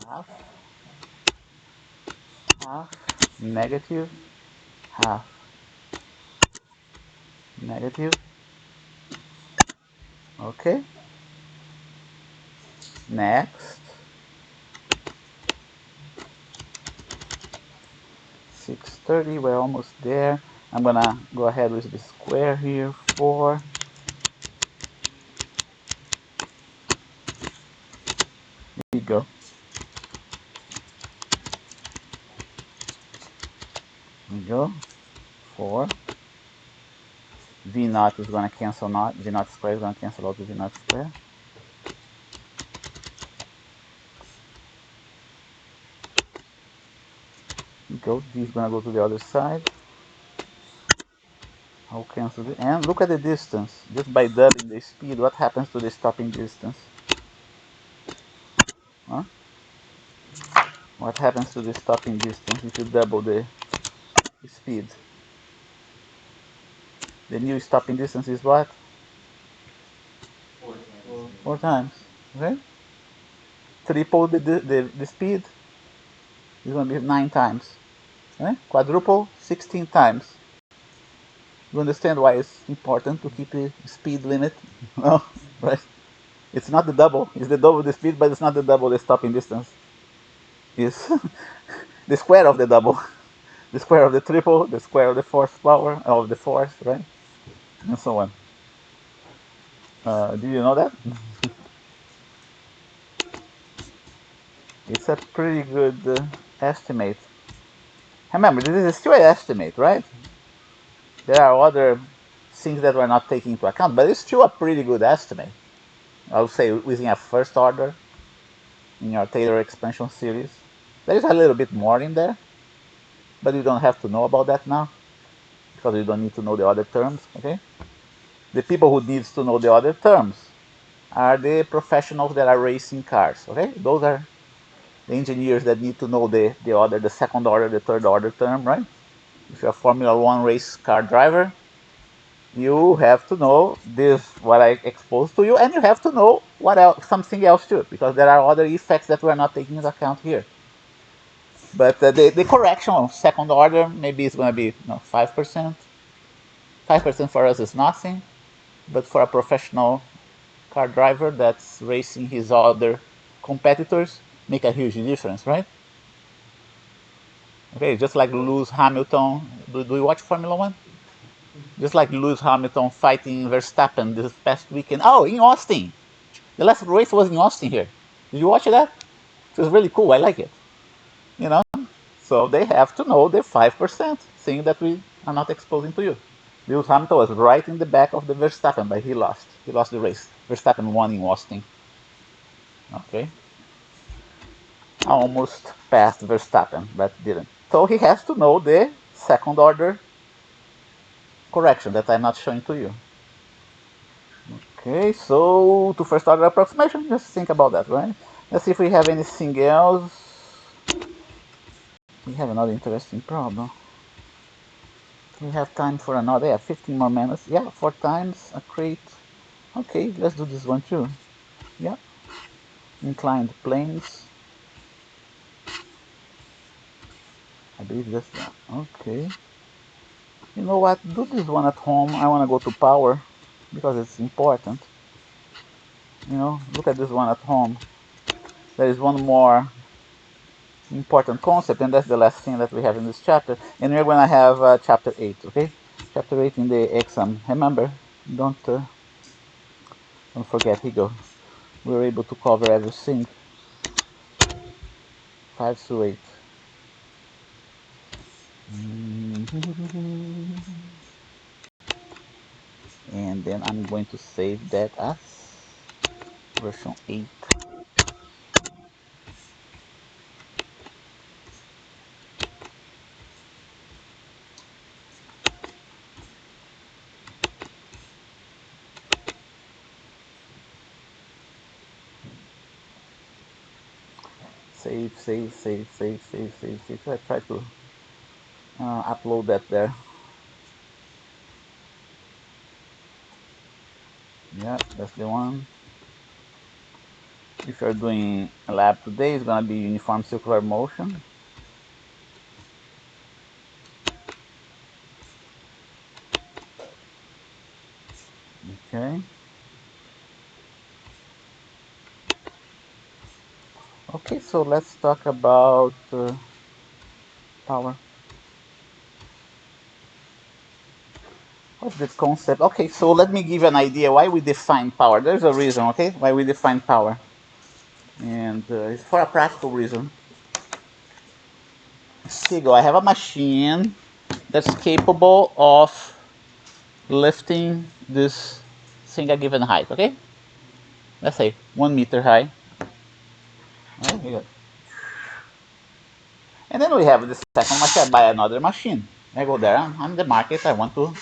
S1: Half, half, negative, half, negative. Okay. Next. 630, we're almost there. I'm gonna go ahead with the square here. 4. Here we go. Here we go. 4. V naught is gonna cancel naught. V naught square is gonna cancel out the V naught square. Here we go. D is gonna go to the other side. I'll cancel it. And look at the distance. Just by doubling the speed, what happens to the stopping distance? Huh? What happens to the stopping distance if you double the speed? The new stopping distance is what?
S2: 4 times
S1: 4 times. Okay? Triple the speed is going to be 9 times. Okay? Quadruple, 16 times. You understand why it's important to keep the speed limit? No, right? It's not the double. It's the double the speed, but it's not the double the stopping distance. It's the square of the double, the square of the triple, the square of the fourth power of the fourth, right? And so on. Do you know that? It's a pretty good estimate. Remember, this is still an estimate, right? There are other things that we're not taking into account, but it's still a pretty good estimate. I would say using a first order in your Taylor expansion series. There is a little bit more in there, but you don't have to know about that now because you don't need to know the other terms, okay? The people who needs to know the other terms are the professionals that are racing cars, okay? Those are the engineers that need to know the second order, the third order term, right? If you're a Formula One race car driver, you have to know this what I exposed to you, and you have to know what else, something else too, because there are other effects that we're not taking into account here. But the correction of second order maybe is going to be 5%. 5% for us is nothing, but for a professional car driver that's racing his other competitors, make a huge difference, right? Okay, just like Lewis Hamilton. Do you watch Formula One? Just like Lewis Hamilton fighting Verstappen this past weekend. Oh, in Austin. The last race was in Austin here. Did you watch that? It was really cool. I like it. You know? So they have to know the 5% thing that we are not exposing to you. Lewis Hamilton was right in the back of the Verstappen, but he lost. He lost the race. Verstappen won in Austin. Okay? Almost passed Verstappen, but didn't. So he has to know the second order correction that I'm not showing to you. Okay, so to first order approximation, just think about that, right? Let's see if we have anything else. We have another interesting problem. We have time for another, yeah, 15 more minutes. Yeah, 4 times a crate. Okay, let's do this one too. Yeah, inclined planes. I believe that's that. Okay. You know what? Do this one at home. I want to go to power because it's important. You know, look at this one at home. There is one more important concept, and that's the last thing that we have in this chapter. And we're going to have chapter 8, okay? Chapter 8 in the exam. Remember, don't forget, Higo. We were able to cover everything. 5 through 8. And then I'm going to save that as version 8. Save. I try to upload that there. Yeah, that's the one. If you're doing a lab today, it's going to be uniform circular motion. Okay. Okay, so let's talk about power. What's the concept? Okay, so let me give you an idea why we define power. There's a reason, okay, why we define power. And it's for a practical reason. Here you go. I have a machine that's capable of lifting this thing a given height, okay? Let's say 1 meter high. Right, here you go. And then we have the second machine. I buy another machine. I go there. I'm in the market. I want to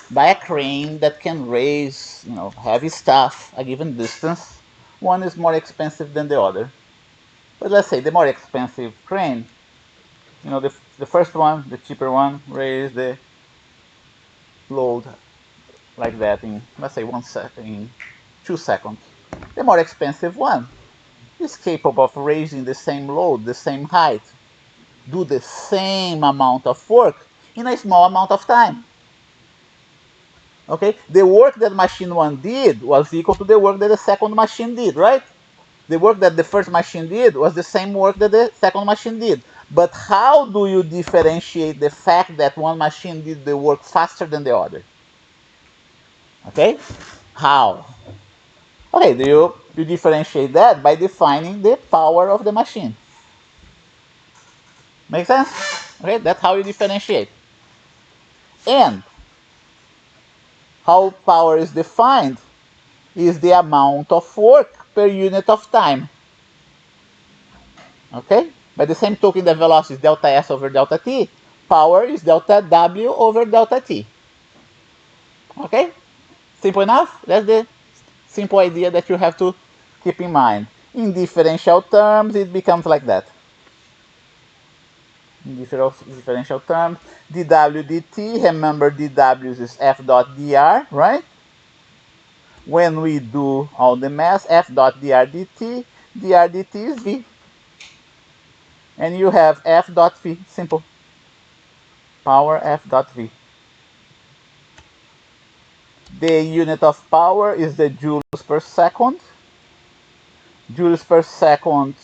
S1: buy a crane that can raise, heavy stuff a given distance. One is more expensive than the other. But let's say the more expensive crane, the first one, the cheaper one, raise the load like that in, let's say, in 2 seconds. The more expensive one is capable of raising the same load, the same height, do the same amount of work in a small amount of time. Okay, the work that machine one did was equal to the work that the second machine did, right? The work that the first machine did was the same work that the second machine did. But how do you differentiate the fact that one machine did the work faster than the other? Okay, how? Okay, you differentiate that by defining the power of the machine. Make sense? Okay, that's how you differentiate. And how power is defined is the amount of work per unit of time. Okay? By the same token, the velocity is delta S over delta T. Power is delta W over delta T. Okay? Simple enough? That's the simple idea that you have to keep in mind. In differential terms, it becomes like that. In differential terms, dw dt, remember dw is f dot dr, right? When we do all the mass, f dot dr dt is v. And you have f dot v, simple. Power f dot v. The unit of power is the joules per second. Joules per second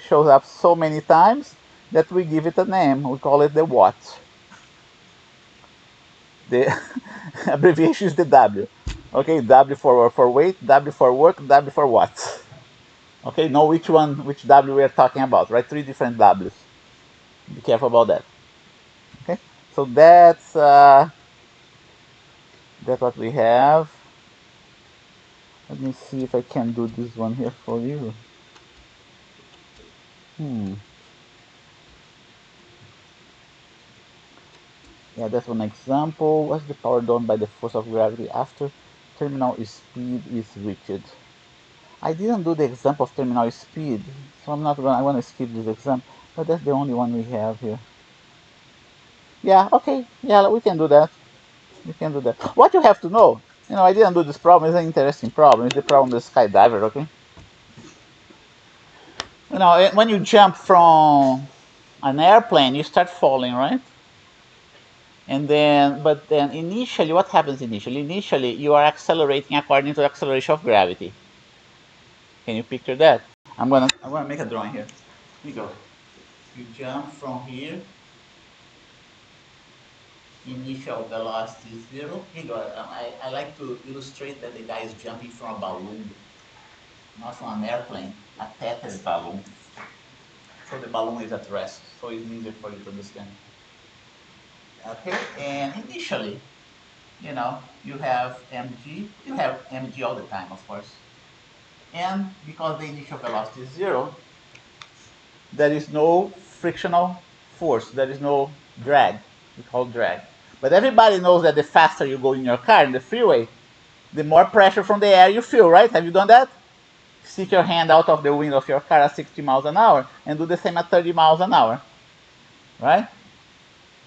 S1: shows up so many times that we give it a name. We call it the watt. The abbreviation is the W. Okay, W for weight, W for work, W for watts. Okay, know which W we are talking about, right? 3 different W's. Be careful about that. Okay, so that's what we have. Let me see if I can do this one here for you. Yeah, that's one example. What's the power done by the force of gravity after terminal speed is reached? I didn't do the example of terminal speed, so I want to skip this example, but that's the only one we have here. Yeah, okay, yeah, we can do that. We can do that. What you have to know, I didn't do this problem. It's an interesting problem. It's the problem of the skydiver, okay? When you jump from an airplane, you start falling, right? But then initially, what happens initially? Initially, you are accelerating according to the acceleration of gravity. Can you picture that? I'm gonna make a drawing here. Here you go. You jump from here. Initial velocity is 0. Here you go. I like to illustrate that the guy is jumping from a balloon, not from an airplane, a tethered balloon. So the balloon is at rest, so it's easier for you to understand. Okay, and initially, you have mg. You have mg all the time, of course. And because the initial velocity is 0, there is no frictional force. There is no drag. We call drag. But everybody knows that the faster you go in your car in the freeway, the more pressure from the air you feel, right? Have you done that? Stick your hand out of the window of your car at 60 miles an hour and do the same at 30 miles an hour, right?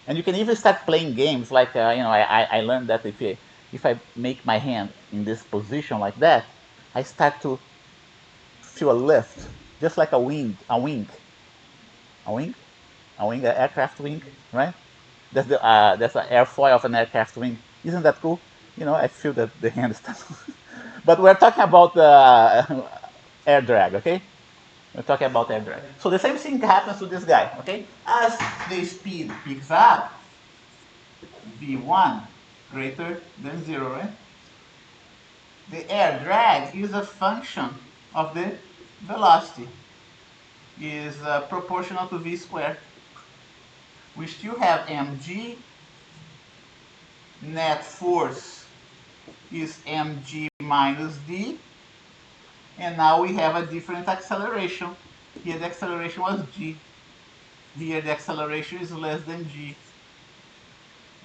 S1: And you can even start playing games like, I learned that if I make my hand in this position like that, I start to feel a lift, just like a wing, a wing, a wing, an aircraft wing, right? That's the airfoil of an aircraft wing. Isn't that cool? I feel that the hand starts. But we're talking about air drag, okay? We're talking about air drag. So the same thing happens to this guy, okay? As the speed picks up, v1 greater than 0, right? The air drag is a function of the velocity, is proportional to v squared. We still have mg, net force is mg minus v, and now we have a different acceleration. Here the acceleration was g. Here the acceleration is less than g.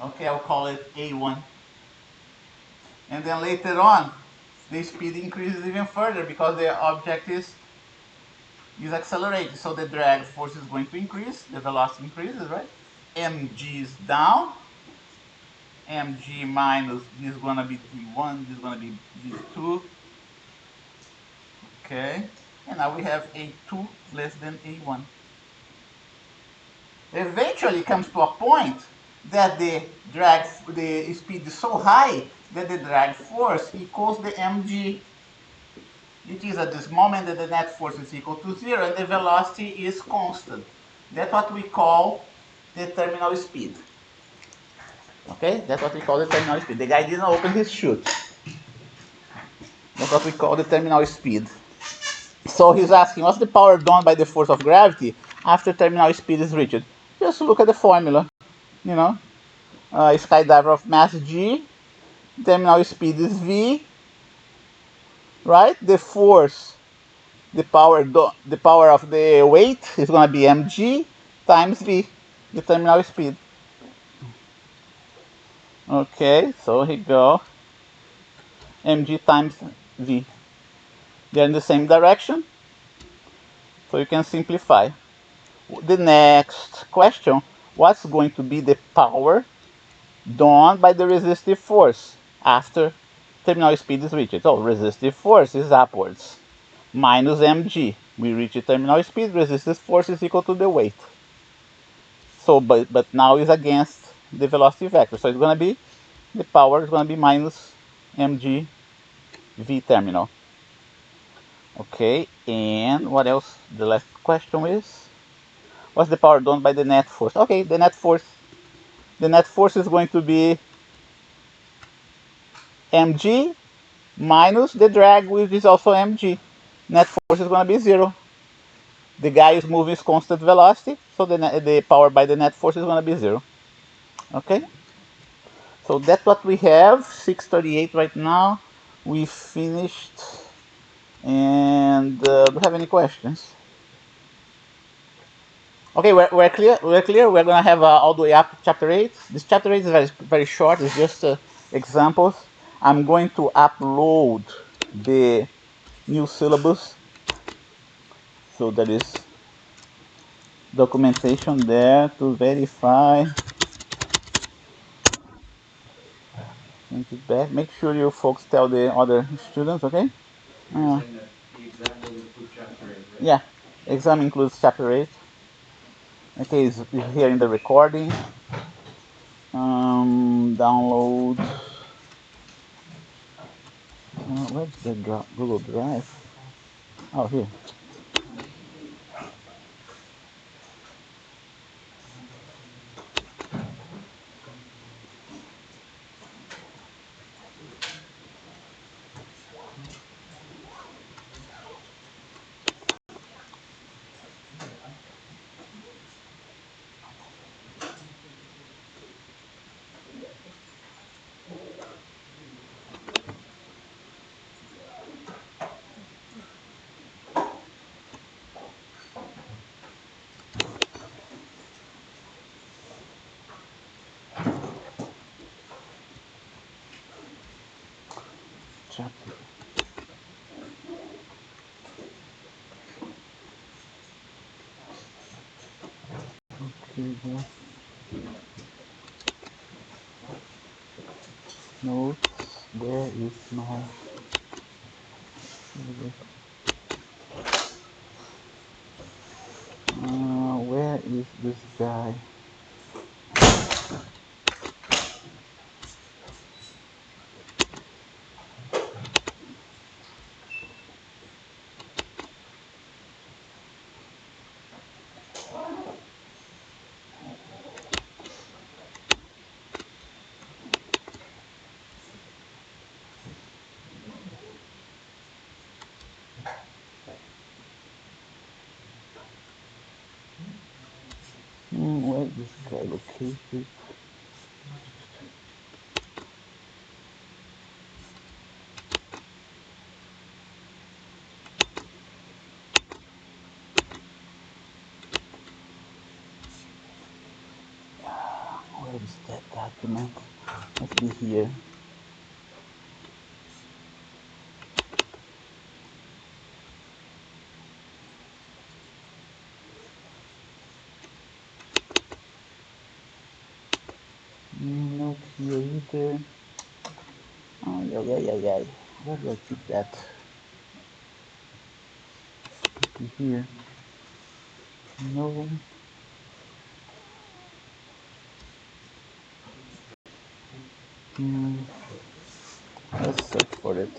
S1: Okay, I'll call it a1. And then later on, the speed increases even further because the object is accelerating. So the drag force is going to increase, the velocity increases, right? Mg is down. Mg minus, this is going to be d1, this is going to be d2. Okay, and now we have a2 less than a1. Eventually it comes to a point that the speed is so high that the drag force equals the mg. It is at this moment that the net force is equal to 0 and the velocity is constant. That's what we call the terminal speed. Okay, that's what we call the terminal speed. The guy didn't open his chute. That's what we call the terminal speed. So he's asking, what's the power done by the force of gravity after terminal speed is reached? Just look at the formula. You know, skydiver of mass g, terminal speed is v, right? The force, the power of the weight is going to be mg times v, the terminal speed. Okay, so here we go. Mg times v. They're in the same direction, so you can simplify. The next question, what's going to be the power done by the resistive force after terminal speed is reached? So resistive force is upwards, minus mg. We reach the terminal speed, resistive force is equal to the weight. So, but now is against the velocity vector. So it's going to be, the power is going to be minus mg v terminal. Okay, and what else? The last question is, what's the power done by the net force? Okay, the net force is going to be mg minus the drag, which is also mg. Net force is going to be 0. The guy is moving with constant velocity, so the power by the net force is going to be 0. Okay? So that's what we have. 6:38 right now. We finished. And do you have any questions? Okay, we're clear. We're clear. We're gonna have all the way up to chapter 8. This chapter 8 is very short. It's just examples. I'm going to upload the new syllabus, so there is documentation there to verify. Print it back. Make sure you folks tell the other students. Okay.
S2: You're saying that the exam will include chapter 8, right?
S1: Yeah, exam includes chapter 8. Okay, it's here in the recording. Download. Where's the Google Drive? Oh, here. Chapter. Okay, there. Notes. Where is my? Where is this guy? Where is this guy located? Where is that document? Must be here. Not here either. Oh, yeah. Where do I keep that? Here. No. Let's search for it.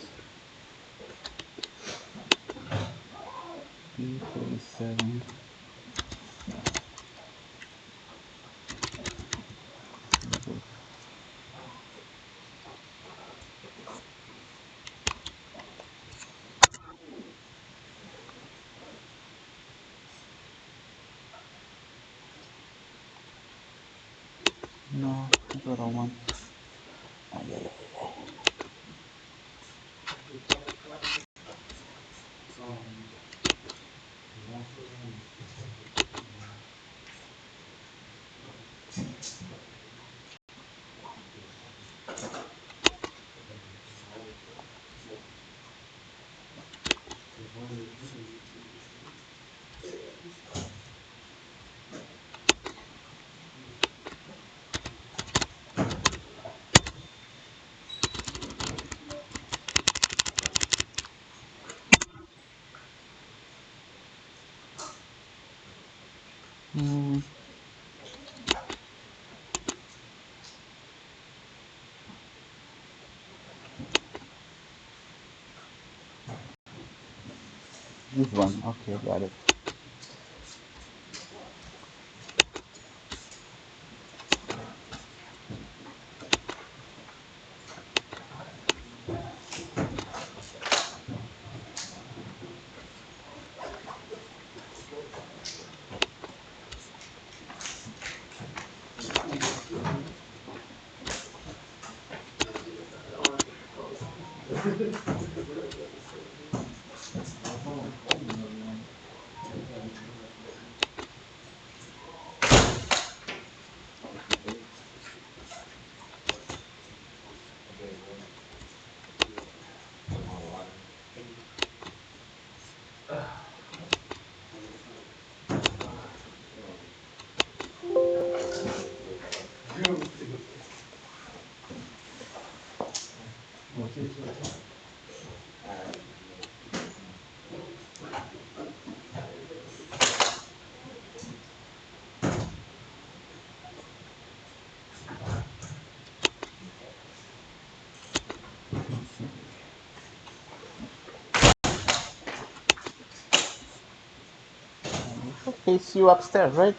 S1: P37. No, that's what I want. Yeah. This one. Okay, got it. Okay, see you upstairs, right?